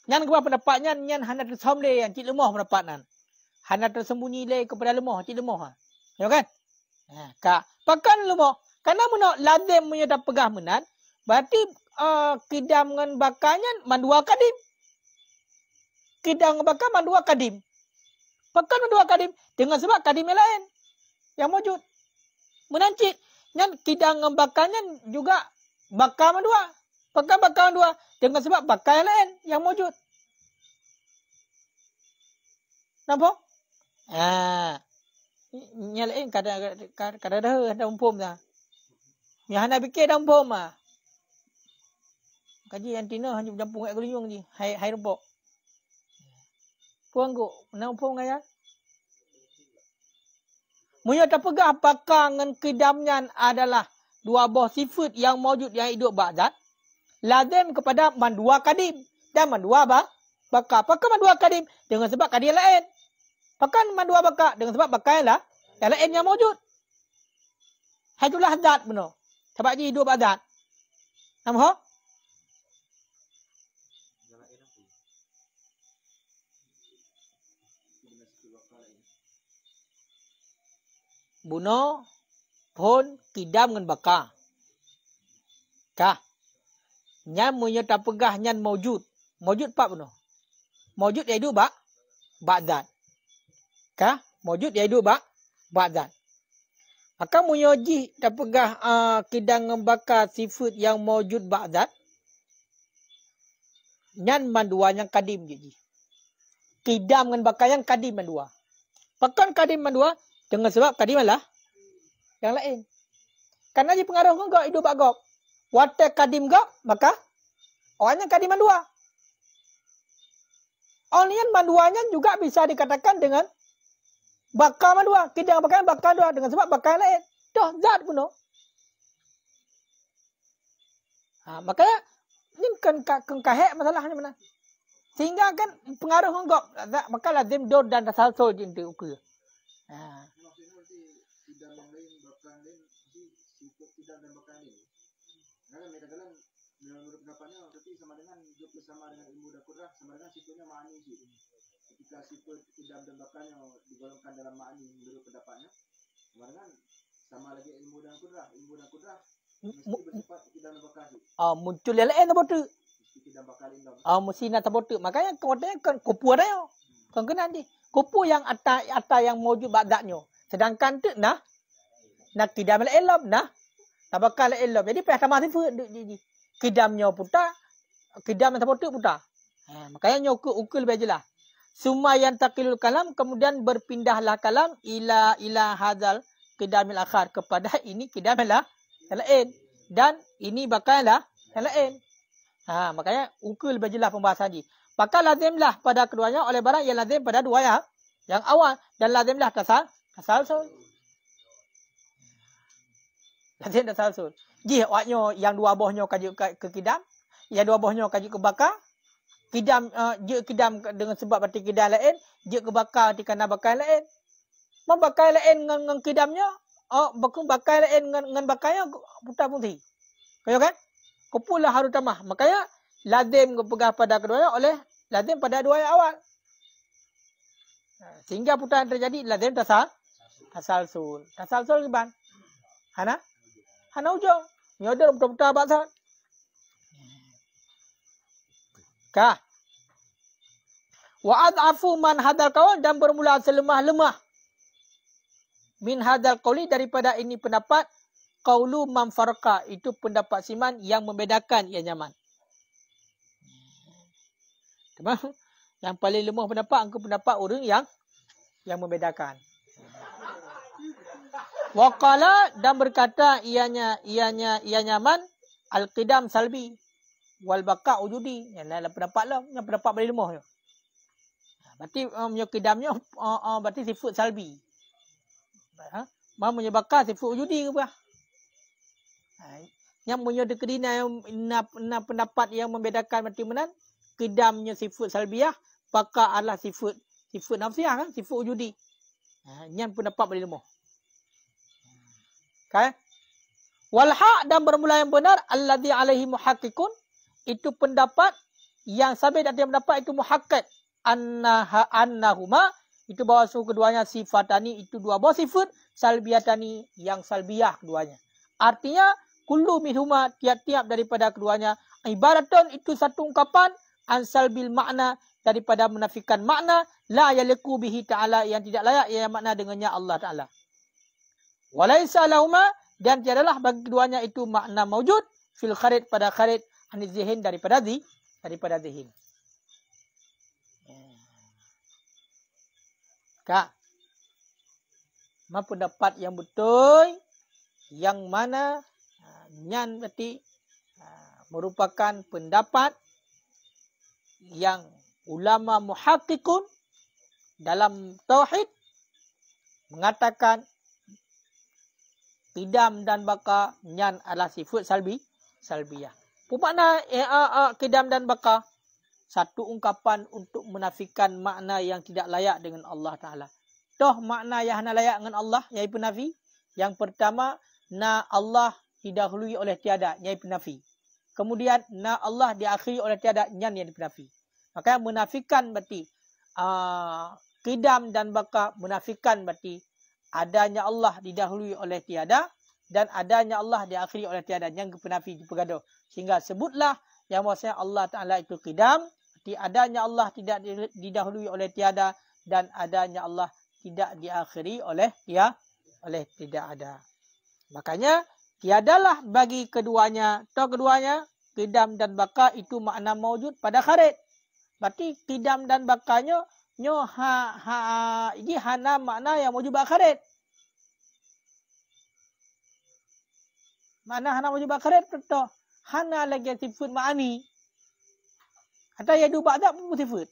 Nyan kepada pendapatnya nyan hana tersam le yang cik lemah pendapat nan. Hana tersembunyi le kepada lemah, cik lemah. Ya kan? Pakan lemah. Karena menok lazim menyedap pegah menan, berarti kidam dengan bakanya mandua kadim. Kidam dengan bakal mandua kadim. Pakan mandua kadim dengan sebab kadim yang lain yang wujud. Menancit. Nyan kidam dengan bakanya juga bakal mandua. Bakal dua dengan sebab bakal yang lain yang wujud. Nampak? Nyalain kadang-kadang ada umpum dah. Yang hendak fikir dah umpum ah. Kaji yang tina hanya bercampur kat gelunyung je. Hai rempok. Puang kok, nak umpum kaya? Munya terpegah bakal dengan kidamnya adalah dua buah sifat yang wujud yang hidup ba'dat. Lazim kepada mandua kadim dan mandua baka. Apakah mandua kadim? Dengan sebab kadim yang lain. Apakah mandua baka? Dengan sebab baka yang lain yang mewujud. Itulah zat benar. Sebab dia hidup zat. Nampak? Bunuh pun kidam dengan baka. Kah? Nyan punya tak pegah nyan mewujud. Mewujud pak bunuh. Mewujud iaitu bak zat. Kah? Mewujud iaitu bak zat. Maka munyoji tak pegah kidam dengan baka sifat yang mewujud bak zat. Nyan mandua yang kadim je. Kidam dengan baka yang kadim mandua. Pakan kadim mandua dengan sebab kadim adalah yang lain. Karena dia pengaruh kau hidup agak. Watak kadim kau, maka orangnya kadim mandua. Orang manduanya juga bisa dikatakan dengan baka mandua. Kidam baka dua dengan sebab baka yang lain. Dah zat pun. Makanya ini kan kahek masalahnya mana. Sehingga kan pengaruh kau maka lazim dor dan tasalsul jintu ukur. Menurut pendapatnya berarti sama dengan hidup bersama dengan ilmu dan kudrah sama dengan sifatnya ma'ani sih. Ketika sifat kidam dan bakarnya digolongkan dalam ma'ani menurut pendapatnya sama lagi ilmu dan kudrah mesti bersifat kidam dan bakar sih. Muncul yang lain apa tu? Mesti kidam bakar indam. Mesti nak apa tu? Makanya kemudian kan kupu ada yo. Kan kena di. Kupu yang atas yang mewujud badatnya. Sedangkan tu nah kidam al-ilm nah bakar al-ilm. Jadi pihak sama sifat kidamnya putar, kidam yang terpotuk putar. Makanya ukur lebih jelas. Summa yang taqilul kalam, kemudian berpindahlah kalam ila hadzal kidamil akhar, kepada ini kidam yang lain. Dan ini bakal yang lain. Makanya ukur lebih jelas pembahasan ini. Maka lazimlah pada keduanya oleh barang yang lazim pada dua yang awal. Dan lazimlah tasalsul. Lazim tasalsul. Jih waknya yang dua bohnya kaji ke kidam, yang dua bohnya kaji ke bakar. Kidam je kidam dengan sebab berarti kidam lain, je ke bakar kerana bakar lain. Bakar lain dengan kidamnya, bakar lain dengan bakarnya putar fungsi. Kaya kan? Kupulah harus tamah. Makanya lazim berpegang pada keduanya oleh lazim pada dua yang awal. Sehingga putaran terjadi lazim tasalsul. Tasalsul gimana? Hana ujung. Nyodor betul-betul bahasa. Kah? Wa ad'afu man hadal qaul, dan bermula selemah-lemah min hadal qauli, daripada ini pendapat qaulu man farqa, itu pendapat Siman yang membedakan yang nyaman. Tamam? Yang paling lemah pendapat angka pendapat orang yang membedakan. Waqala, dan berkata ianya nyaman al-qidam salbi wal baqa wujudi. Yang lain pendapat lah, yang pendapat paling lemah. Berarti punya qidamnya berarti sifat salbi. Punya baqa sifat wujudi ke apa? Yang punya dekedina yang pendapat yang membedakan berarti menan qidamnya sifat salbiah, baqa adalah sifat nafsiah kan, sifat wujudi. Yang pendapat paling lemah. Okay. Wal haq, dan bermula yang benar alladhi alaihi muhaqqiqun, itu pendapat yang sabit dari pendapat itu muhaqqaq annahuma, itu bahawa keduanya sifatani, itu dua buah sifat salbiyatani, yang salbiyah keduanya. Artinya kullu minhuma, tiap-tiap daripada keduanya ibaratun, itu satu ungkapan an salbil makna, daripada menafikan makna la yaliqu bihi ta'ala, yang tidak layak yang makna dengannya Allah Ta'ala. Walaisa lahuma, dan tiadalah bagi keduanya itu makna mawjud fil kharid, pada kharid, aniz zihin, daripada zihin. Kak, mana pendapat yang betul, yang mana nyan berarti merupakan pendapat yang ulama muhaqqiqun dalam tauhid mengatakan qidam dan baqa nyan adalah sifat salbiyah. Apa makna qidam dan baqa? satu ungkapan untuk menafikan makna yang tidak layak dengan Allah Ta'ala. Toh makna yang hana layak dengan Allah, nyai penafi. Yang pertama, na Allah didahului oleh tiada, nyai penafi. Kemudian, na Allah diakhiri oleh tiada, nyan yang dipenafi. Maka menafikan berarti qidam dan baqa, menafikan berarti adanya Allah didahului oleh tiada dan adanya Allah diakhiri oleh tiada, yang penafi dipergaduh. Sehingga sebutlah yang maksudnya Allah Ta'ala itu qidam, berarti adanya Allah tidak didahului oleh tiada dan adanya Allah tidak diakhiri oleh tidak ada. Makanya tiadalah bagi keduanya, atau keduanya qidam dan baqa itu makna maujud pada kharid. Berarti qidam dan baqanya ini hana makna yang maujud pada kharid. Makna hana maujud pada kharid betul. Hana lagi sifat ma'ani. Atau yadu ba'da pun sifat.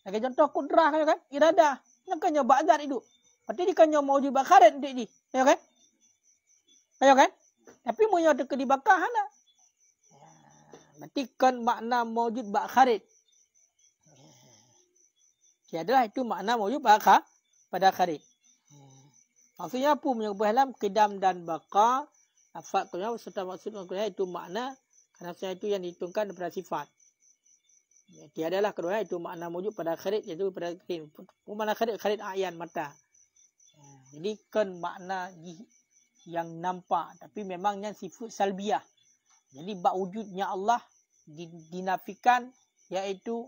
Lagi contoh kudrah kan? Iradah. Nakanya ba'dat itu. Berarti dia kan maujud pada kharid untuk ini. Ya kan? Ayo kan? Tapi munyo ada di bakah hana. Berarti kan makna maujud pada kharid. Tiadalah itu makna maujud pada kharid. Maksudnya apa menyebut dalam qidam dan baqa? Lafaz kunya serta maksud kunya itu makna, karena saya itu yang dihitungkan daripada sifat. Tiadalah kedua itu makna maujud pada kharid, iaitu pada kharid. Makna kharid a'yan mata. Jadi kan makna yang nampak, tapi memangnya sifat salbiyah. Jadi bak wujudnya Allah dinafikan, iaitu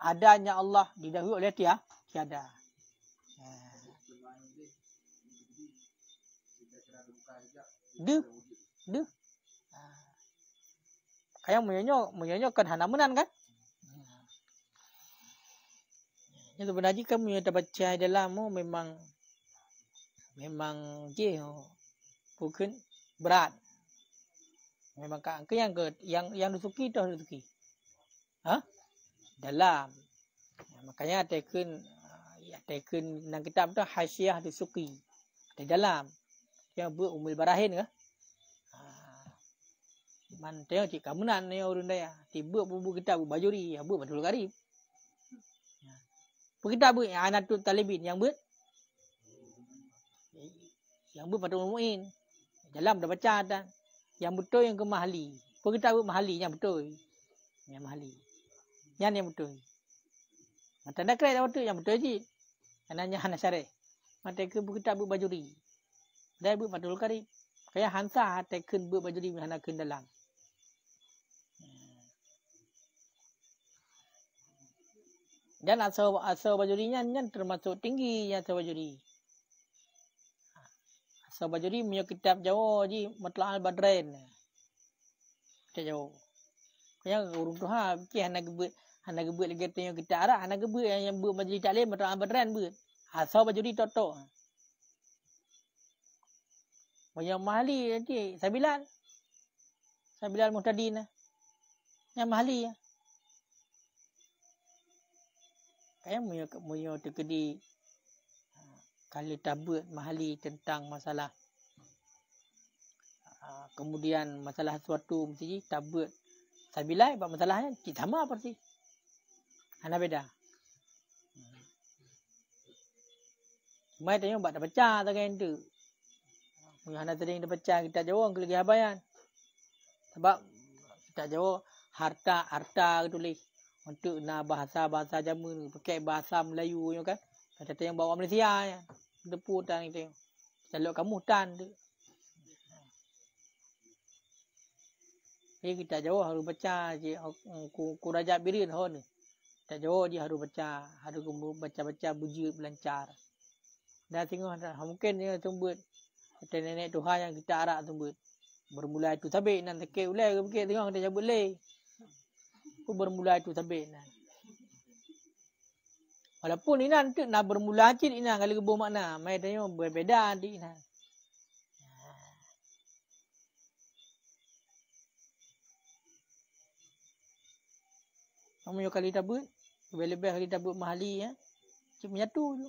adanya Allah didahului oleh tiada. Kayak menyanyi kan hana menan kan? Yang sebenarnya kamu yang terbaca dalam memang je bukan berat. Memang kan yang disuki tu disuki. Dalam. Makanya teken nang kitab tu hasyiah disuki. Di dalam. Yang berumul barahin ke? Man tengok cik kamunan ni orang dia. Tiba buku kitab bajuri, buat betul karib. Kitab yang Anatul Talibin yang buat betul muin. Dalam dah baca dan yang betul yang ke mahali. Kitab mahali yang betul. Yang mahali. Yang betul. Mata dah kira betul yang betul je. Ananya hana syarih. Mata ke buku kitab bajuri. Dia buat betul karib. Kayak hansa teken buat bajuri hana ke dalam. Dan asal bajurinya termasuk tinggi yang asal bajuri. Asal bajuri punya kitab Jawa je Matla'al Badrain. Kitab Jawa. Yang urung tu hana gebut lagi tengok kitab Arab, hana gebut yang buat bajuri taklim Matla'al Badrain buat. Asal bajuri tok-tok. Yang mahali nanti Sabilan Muhtadin. Yang mahali ya. Kayak punya terkedi kalau tabut mahali tentang masalah kemudian masalah sesuatu mesti tabut sabilai apa masalahnya sama apa sih ana beda mai tanya buat baca tak kan tu punya ana tadi dah baca kita Jawa ke lagi habayan sebab kita Jawa harta tulis untuk nak bahasa Jamun pakai bahasa Melayu kan. Kata yang bawa Malaysia ya. Depu tan itu. Calok kamu tan tu. Jadi kita Jawa harus baca je ku Rajab Birin hon. Kita Jawa dia harus baca bujur belancar. Dah tengok mungkin dia tumbut. Kata nenek Tuhan yang kita arak tumbut. Bermula itu sabik nan tekek ulai ke tengok kita cabut leh. Aku bermula itu sabit nan. Walaupun ini nanti nak bermula cik ini kalau kebu makna, mai tanya berbeza nanti ini. Kamu yo kali tabut, lebih kali tabut mahali ya. Cik menyatu tu.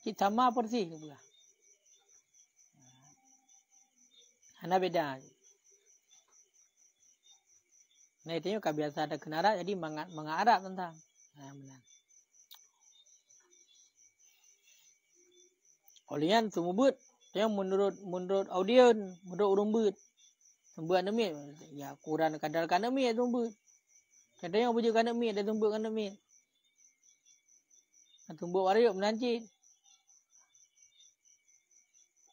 Cik sama persis pula. Hana beda. Nah itu kan biasa ada kenara jadi mengarap tentang. Nah, benar. Olian sumubut yang menurut audien, menurut urumbut. Sumbuat demi ya kurang kadar kanami sumbu. Katanya bujuk kanami ada sumbu kanami. Sumbu wario menanci.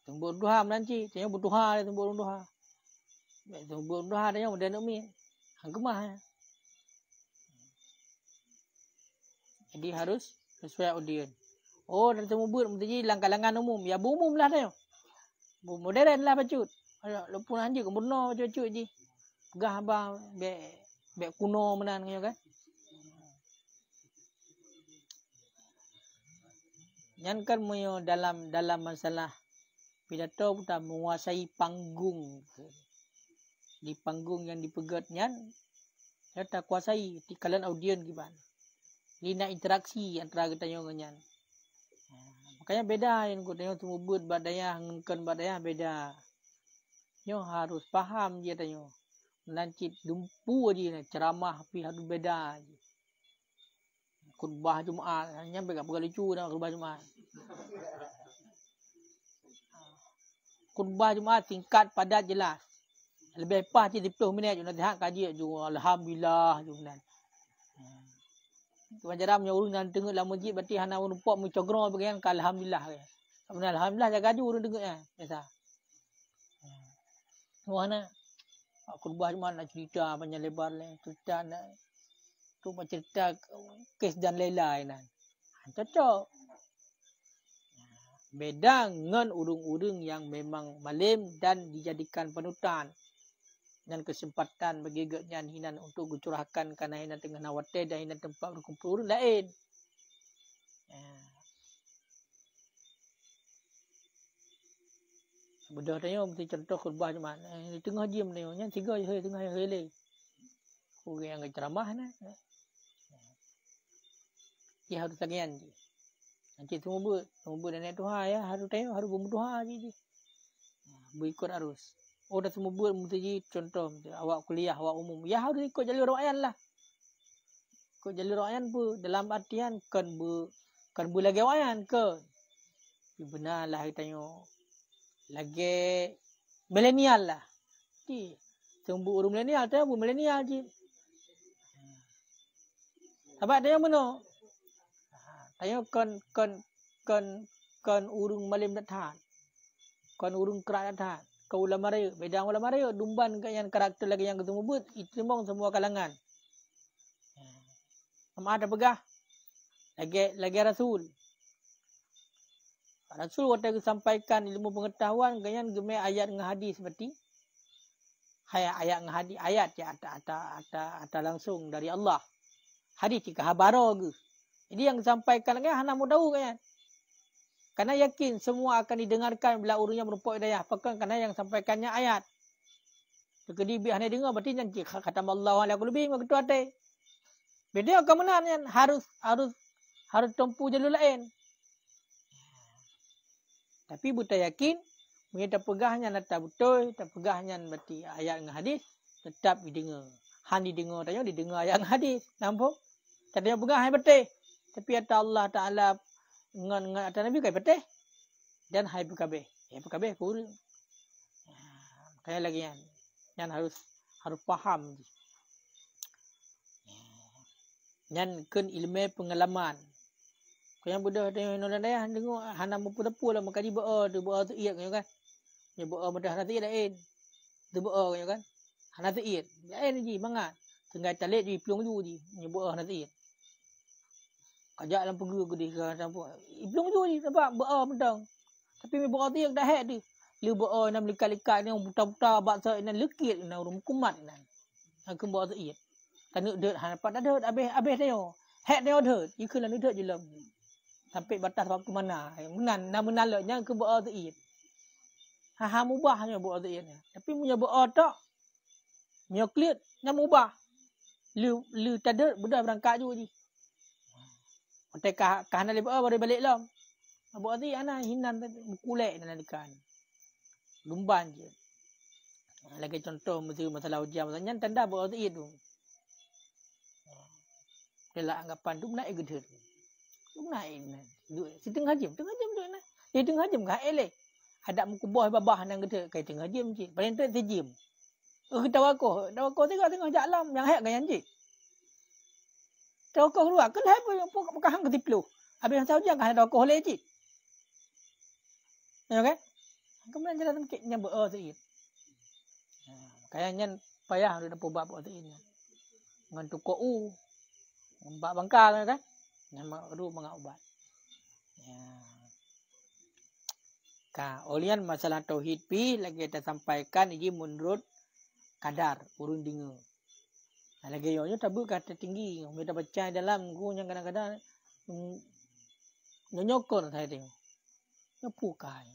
Sumbu duha menanci, tanya butuha ada sumbu duha. Sumbu duha ada yang udah nami. Hanggemah. Jadi harus sesuai audien. Oh, dan sumbu menjadi langkah-langkah umum. Ya umum lah dia. Modern lah bacut. Lepas nanti kemudian bacut je. Gah abang be kuno menan kan. Yang kan moyo dalam masalah pidato kita menguasai panggung. Di panggung yang dipegat nyan kita kuasai di kalian audien gimana. Lina interaksi antara kita nyan. Makanya beda yang ku tengok semua buat badaya ngengken badaya beda. Nyo harus paham dia tanya. Lancit dumpu aja ceramah tapi harus beda aja. Khutbah Jumaat nyampe gak lucu dah khutbah Jumaat. Khutbah Jumaat singkat padat jelas. Lebih pas 30 minit nak lihat kaji juga alhamdulillah juga. Pengajaran urung dan tengok dalam masjid berarti hana urung pok mencogro bagian alhamdulillah. Alhamdulillah jaga ju urung tengok biasa. Mana khutbah Jumaat nak cerita panjang lebar cerita nak tu cerita kes dan lain-lain kan. Cocok. Beda dengan urung-urung yang memang malim dan dijadikan panutan dan kesempatan bagi geknya hinan untuk gucurahkan karena hinan tengah nawate dan hinan tempat berkumpul urung lain. Bedah tanya mesti contoh khutbah Jumaat. Di tengah diam tanya nya tiga je tengah hele. Ku yang ceramah nah. Dia harus tagihan je. Nanti tunggu dan doa ya harus tanya harus berdoa je. Berikut arus. Oh dah semua buat mesti contoh awak kuliah awak umum. Ya harus ikut jalur royan lah. Ikut jalur royan pun dalam artian kan lagi royan ke. Benarlah tanya lagi milenial lah. Di tunggu urung milenial tu bu milenial je. Sebab dia mana? Tanya kan urung malim datang. Kan urung kerak datang. Ke ulama raya, beda ulama raya dumban ke yang karakter lagi yang ketemu but itu memang semua kalangan. Sama ada pegah. Lagi Rasul. Rasul waktu sampaikan ilmu pengetahuan ganyan gemai ayat dengan hadis seperti ayat dengan hadis ayat ya ada langsung dari Allah. Hadis jika habaro ke. Jadi yang disampaikan kan hana mau tahu kan. Karena yakin semua akan didengarkan bila urungnya merupakan hidayah. Apakah karena yang sampaikannya ayat. Jadi bi hana dengar berarti nanti kata Allah ala qulubi ma ketua teh. Beda ke mana harus tempuh jalur lain. Tapi buta yakin, kita pegahnya nata betul, kita pegahnya berarti ayat dengan hadis, tetap didengar. Han didengar, tanya didengar ayat dengan hadis. Nampak? Tak ada pegah yang betul. Tapi kata Allah Ta'ala, dengan kata Nabi kaya betul. Dan hai PKB. Ya PKB kurang. Kayak lagi yang harus faham. Yang kan ilmu pengalaman. Yang budak tengok nolan daya tengok hana mampu lah makaji ba'a tu iat kan. Ya ba'a mudah hana tu iat lain. Tu ba'a kan. Hana tu iat. Lain je mangat. Tengah talit je pelung ju je. Ya ba'a hana tu iat. Kajak dalam pergi ke dia campur. Pelung ju je nampak ba'a mentang. Tapi ba'a tu iat dah hak tu. Lu ba'a nak likat-likat ni buta-buta baksa ni lekit ni urung kumat ni. Aku ba'a tu iat. Kan dek hana dapat dah habis tengok. Hak tengok dah. Ikut lah dek je lah. Sampai batas waktu mana. Menan lah. Yang ke ba'a tu'id. Ha mubahnya ba'a tu'id. Tapi punya ba'a tak. Punya klit. Yang mubah. Lu tak ada. Budak berangkat juga je. Nanti kahana le ba'a baru balik lah. Ba'a tu'id anak hinan. Kulek dan alikan. Lumban je. Lagi contoh masalah ujian. Maksudnya tanda buat itu. Dalam anggapan tu naik gede. Naik. Setengah jam. Tengah jam tu nak. Dia tengah jam kan elek. Ada mukubah babah nang gede. Kayak tengah jam je. Paling tu sejam. Kita wakoh. Wakoh tengah jalan. Yang hayat kan je. Wakoh keluar. Kan hayat pun yang bukan hang ketiplu. Habis yang tahu jangan kan ada wakoh oleh je. Ya kan? Kemudian jalan tempat nyambut tu it. Kayaknya payah dia dapat buat tu ini. Dengan tukok Mbak bangkal kan? Nama ru mengubat. Ya. Olian masalah tauhid pi lagi kita sampaikan ini menurut kadar urun dengar. Lagi yo tabu kata tinggi, kita baca dalam guru yang kadang-kadang nyokor saya tengok. Nyepukai.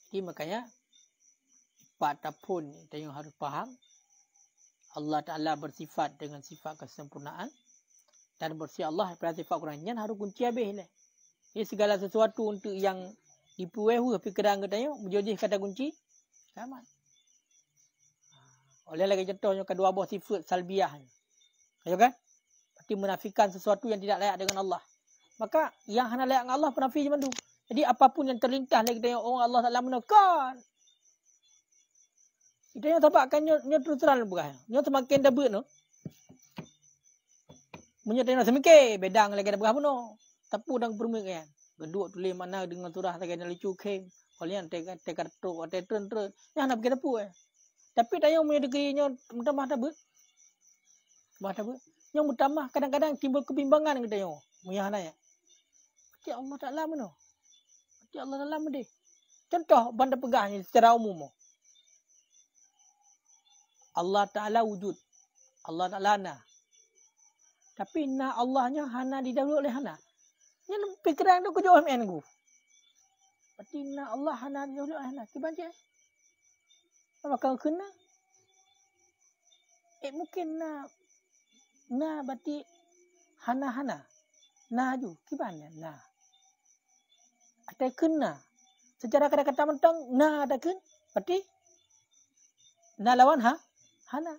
Jadi makanya pada pun kita harus faham Allah Ta'ala bersifat dengan sifat kesempurnaan dan bersifat Allah pada sifat kurangnya harus kunci habis lah. Jadi segala sesuatu untuk yang dipuehu fikiran kita menjadi kata kunci sama. Oleh lagi contohnya kedua buah sifat salbiah. Ya kan? Berarti menafikan sesuatu yang tidak layak dengan Allah. Maka yang hanya layak dengan Allah penafi macam tu. Jadi apapun yang terlintas lagi kita orang Allah Ta'ala menekan. Kita yang tapakkan nyo terus terang bukan. Nyo semakin dah beut no. Munyo tengok semikir bedang lagi dah berapa no. Tapu dang permik kan. Geduk tulis mana dengan surah lagi nak lucu kem. Kalian tekar tu atau tren. Yang nak pergi tapu Tapi tayang punya negeri nyo mutamah dah beut. Mutamah dah beut. Nyo mutamah kadang-kadang timbul kebimbangan kita nyo. Muyah naya. Berarti Allah Ta'ala mana? Berarti Allah Ta'ala mana? Contoh benda pegahnya secara umum. Allah Ta'ala wujud. Allah Ta'ala na. Tapi na Allahnya hana didahului oleh hana. Ini fikiran tu kejauh MN ku. Berarti na Allah hana didahului oleh hana. Kiban je. Maka kena. Mungkin na berarti hana. Na ju. Kiban je. Na. Atau kena. Secara kata-kata mentang, na ada kun. Berarti na lawan hana.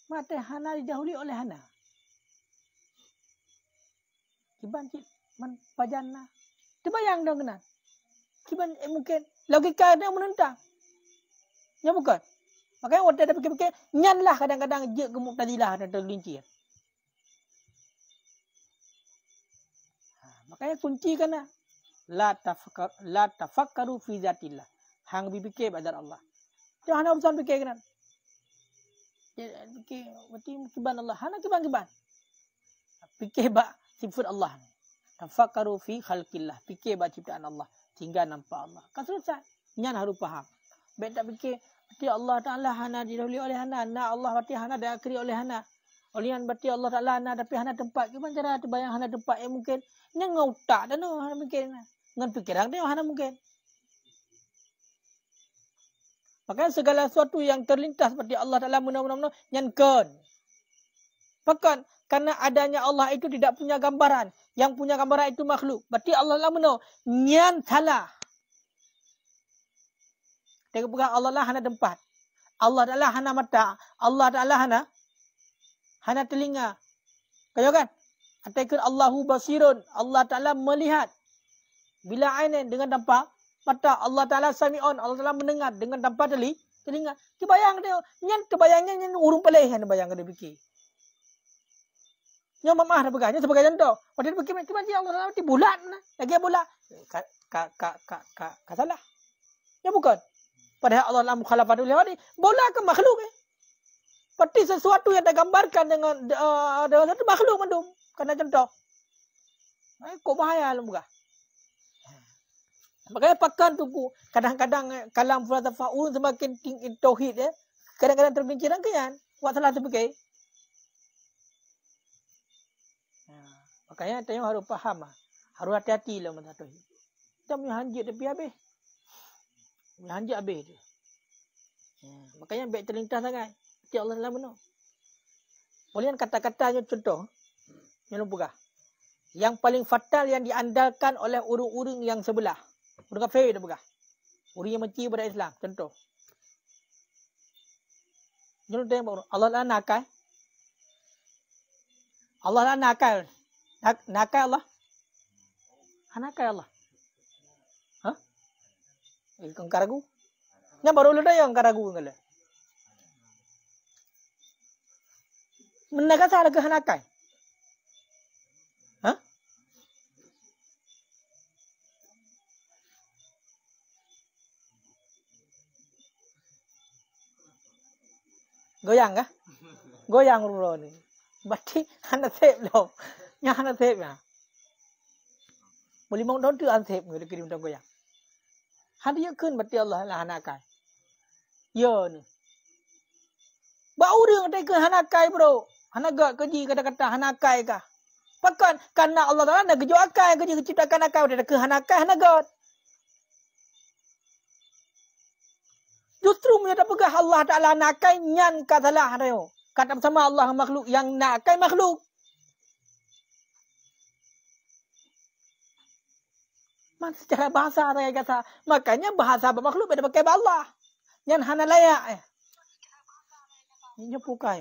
Mata hana didahului oleh hana. Kiban cik man pajana. Terbayang dong kena. Kiban mungkin logika dia menentang. Ya bukan. Makanya waktu ada fikir-fikir nyanlah kadang-kadang je gemuk tadilah dan tergelincir. Makanya kunci kena la tafakkaru fi zatillah. Hang berfikir pada Allah. Jangan urusan fikir kena. Fikir berarti kiban Allah. Hana kiban. Fikir bak sifat Allah. Tafakkaru fi khalqillah. Fikir bak ciptaan Allah sehingga nampak Allah. Kan selesai. Nyan harus faham. Baik tak fikir berarti Allah Ta'ala hana didahului oleh hana. Na Allah berarti hana diakhiri oleh hana. Olian berarti Allah Ta'ala hana tapi hana tempat. Gimana cara terbayang hana tempat yang mungkin ni ngautak dah no hana mungkin. Ngan fikiran dia hana mungkin. Maka segala sesuatu yang terlintas seperti Allah Ta'ala muna-muna nyankan. Bahkan karena adanya Allah itu tidak punya gambaran. Yang punya gambaran itu makhluk. Berarti Allah Ta'ala muna nyan salah. Dia bukan Allah lah hana tempat. Allah Ta'ala hana mata. Allah Ta'ala hana telinga. Kaya kan? Ataikun Allahu basirun. Allah Ta'ala melihat. Bila ainin dengan tanpa mata. Allah Ta'ala sami'un. Allah Ta'ala mendengar dengan tanpa telinga. Kebayang dia. Nyan kebayangnya nyan urung pelih. Yang bayang dia fikir. Yang mamah dah pegang. Yang sebagai contoh. Pada dia fikir. Tiba-tiba Allah Ta'ala bulat. Lagi bulat. Salah. Ya bukan. Padahal Allah Ta'ala mukhalafatul liwadi. Bola ke makhluk Seperti sesuatu yang digambarkan dengan satu makhluk mandum. Karena contoh. Kok bahaya lah bukan. Makanya pakan tu kadang-kadang kalam falsafah semakin tinggi tauhid kadang-kadang terbinciran kan. Buat salah terfikir. Makanya kita harus faham harus hati-hati lah masalah tauhid. Kita punya hanjit tapi habis. Hanjit habis tu. Makanya baik terlintas sangat. Ya Allah Ta'ala benar. Boleh kata-katanya contoh. Yang lupa. Yang paling fatal yang diandalkan oleh urung-urung yang sebelah. Orang kafir dia pegah. Orang yang benci pada Islam. Contoh. Allah lah nakal. Allah lah nakal. Nakal Allah. Nakal Allah. Hah? Kau karagu? Yang baru lu dah yang karagu ngala. Menaga salah ke nakal. Hah? Goyang kah? Goyang rulu ni. Berarti hana sep loh. Yang hana sep ya. Boleh mau tu hana sep ni kirim tu goyang. Hana dia kun berarti Allah lah hana kai. Ya ni. Bau dia kata ke hana kai bro. Hana gak keji kata-kata hana kai kah? Pakan karena Allah Taala nak kejo akai keji ciptakan akai dah ke hana kai hana gak. Justru mereka pegah Allah Ta'ala nakai nyan katalah dia. Kata bersama Allah makhluk yang nakai makhluk. Secara bahasa saya kata. Makanya bahasa makhluk beda pakai Allah. Nyan hana layak. Ini pukai.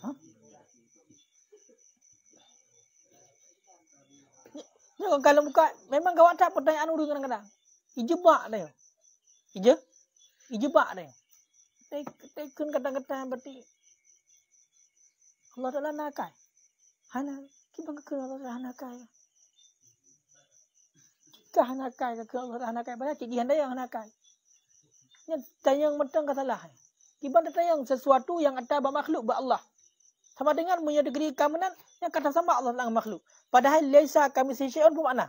Hah? Ni kalau buka memang kau tak pertanyaan urang kadang-kadang. Ijebak dia. Ijebak dia. Tekun kata-kata berarti Allah Ta'ala nakai. Hana, kibang ke Allah Ta'ala nakai. Jika nakai ke Allah Ta'ala nakai, berarti cik handa yang nakai. Yang tayang mentang katalah. Kibang tayang sesuatu yang ada makhluk ba Allah. Sama dengan punya degree keamanan yang kata sama Allah Ta'ala makhluk. Padahal laisa kami syai'un pun makna.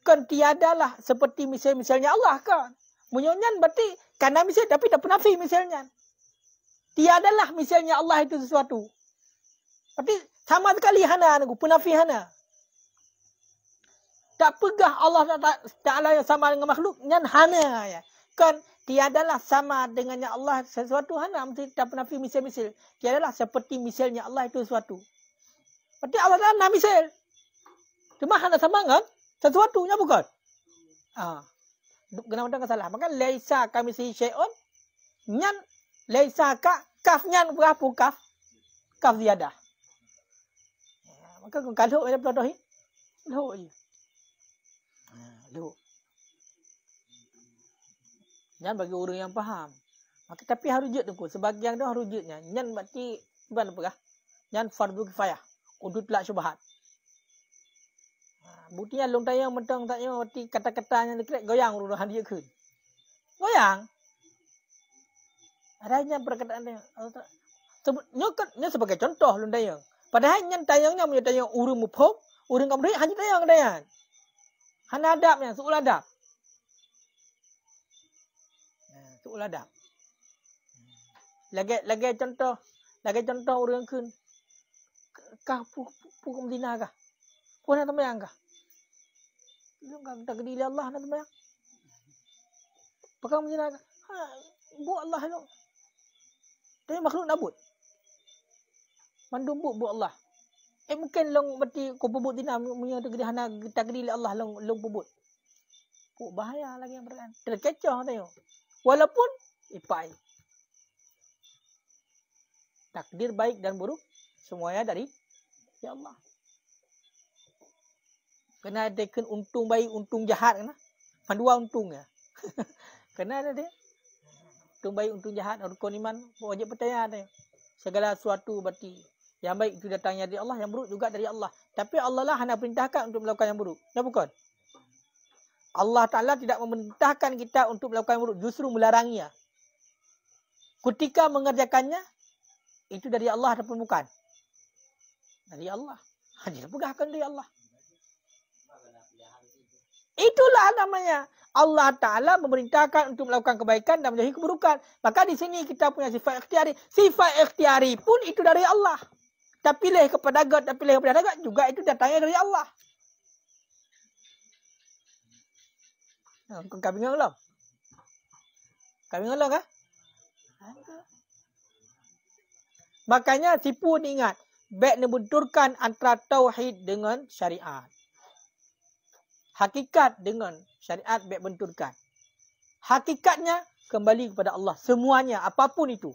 Kan tiadalah seperti misalnya Allah kan. Munyonan berarti karena misal tapi tak pernah nafi misalnya. Tiadalah misalnya Allah itu sesuatu. Berarti sama sekali hana aku penafi hana. Tak pegah Allah Ta'ala yang sama dengan makhluk nyan hana ya. Kan tiadalah sama dengannya Allah sesuatu hana mesti tak penafi misal-misal. Tiadalah seperti misalnya Allah itu sesuatu. Berarti Allah Ta'ala misal. Cuma hana sama kan? Sesuatunya bukan. Kenapa salah? Maka laisa kami syai'un nyan laisa kaf nyan berapa kaf ziyadah. Maka kalau ada pelatohi lo je. Lo. Nyan bagi orang yang faham. Maka tapi harus rujut tu sebagian tu harus rujutnya. Nyan berarti bukan apa? Nyan fardu kifayah untuk telak syubhat. Buktinya long tayang mentang tak yang berarti kata-katanya dekat goyang uruhan dia kun. Goyang. Adanya perkataan dia. Nya sebagai contoh long tayang. Padahal yang tayangnya punya tayang urung mupok, urung kamri hanya tayang dayan. Hana adabnya, suul adab. Suul adab. Lagi contoh urung kun. Kah pukum zina kah? Puan nak tembayang kah? Lu tak kediri Allah nak tembayang. Pakam zina kah? Bu Allah lu. Tapi makhluk nak buat. Mandum bu Allah. Mungkin long berarti kau bubut zina punya kediri hana tak kediri Allah long bubut. Bu bahaya lagi yang berkan. Terkecoh tengok. Walaupun ipai. Takdir baik dan buruk semuanya dari ya Allah. Kena ada untung baik, untung jahat kena. Dua untung ya. Kena ada dia. Untung baik, untung jahat. Rukun iman wajib percaya dia. Segala sesuatu berarti yang baik itu datangnya dari Allah, yang buruk juga dari Allah. Tapi Allah lah hanya perintahkan untuk melakukan yang buruk. Ya bukan? Allah Ta'ala tidak memerintahkan kita untuk melakukan yang buruk, justru melarangnya. Ketika mengerjakannya, itu dari Allah ataupun bukan? Dari Allah. Hanya pegahkan dari Allah. Itulah namanya Allah Ta'ala memerintahkan untuk melakukan kebaikan dan menjauhi keburukan. Maka di sini kita punya sifat ikhtiari. Sifat ikhtiari pun itu dari Allah. Tak pilih kepada God, tak pilih kepada God juga itu datangnya dari Allah. Kau bingung belum? Kau bingung belum kah? Makanya tipu ni ingat. Baik membenturkan antara tauhid dengan syariat. Hakikat dengan syariat baik benturkan. Hakikatnya kembali kepada Allah. Semuanya, apapun itu.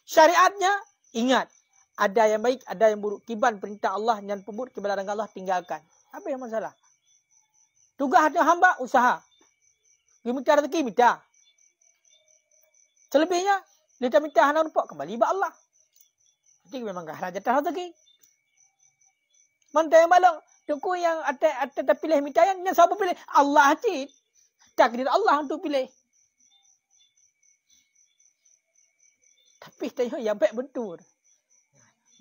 Syariatnya, ingat. Ada yang baik, ada yang buruk. Kiban perintah Allah dan pemburuk kiban larangan Allah tinggalkan. Apa yang masalah? Tugas hati hamba, usaha. Dia minta rezeki, minta. Selebihnya, dia tak minta hana rupak, kembali kepada Allah. Jadi memang hana jatah rezeki. Mantai yang malang. Tunggu yang ada pilih minta yang siapa pilih? Allah cik. Takdir Allah untuk pilih. Tapi tanya yang baik bentur.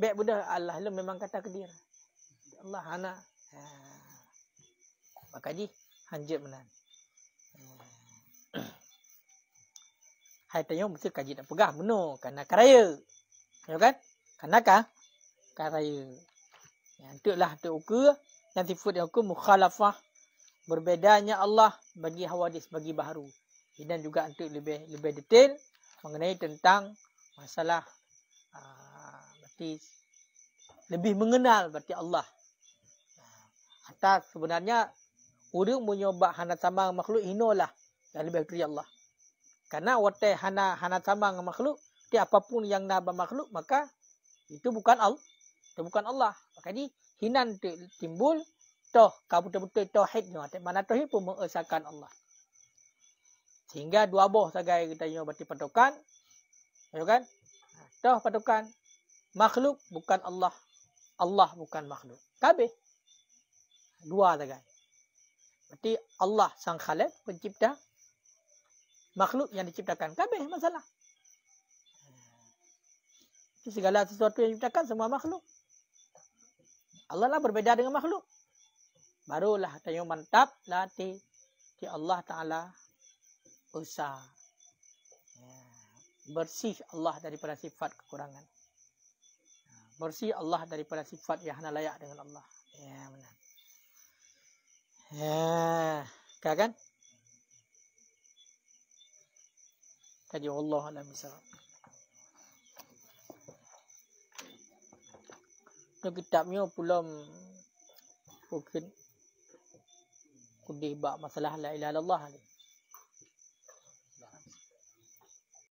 Baik budak Allah lu memang kata kedir. Allah hana. Maka ji hanjut menan. Hai tanya mesti kaji tak pegang benar karena karaya. Ya kan? Karena karaya. Yang itulah tu ukur yang sifat yang ukur mukhalafah. Berbedanya Allah bagi hawadis, bagi baharu. Dan juga untuk lebih detail mengenai tentang masalah berarti lebih mengenal berarti Allah. Atas sebenarnya orang menyoba hana sama makhluk inolah yang lebih dari Allah. Karena watai hana sama dengan makhluk, dia apapun yang naba makhluk maka itu bukan Allah. Itu bukan Allah. Maka ni hinan timbul toh kau betul-betul tauhidnya. Mana tauhid pun mengesahkan Allah. Sehingga dua boh sagai kita nyo berarti patokan. Ya kan? Toh patokan makhluk bukan Allah. Allah bukan makhluk. Kabeh. Dua sagai. Berarti Allah sang khaliq pencipta, makhluk yang diciptakan. Kabeh masalah. Itu segala sesuatu yang diciptakan semua makhluk. Allah lah berbeda dengan makhluk. Barulah tanya mantap latih di Allah Ta'ala usah. Bersih Allah daripada sifat kekurangan. Bersih Allah daripada sifat yang hana layak dengan Allah. Ya benar. Ya, kan? Kaji Allah alam bisawab. Itu kitabnya belum mungkin kudih bak masalah la ilaha illallah ni.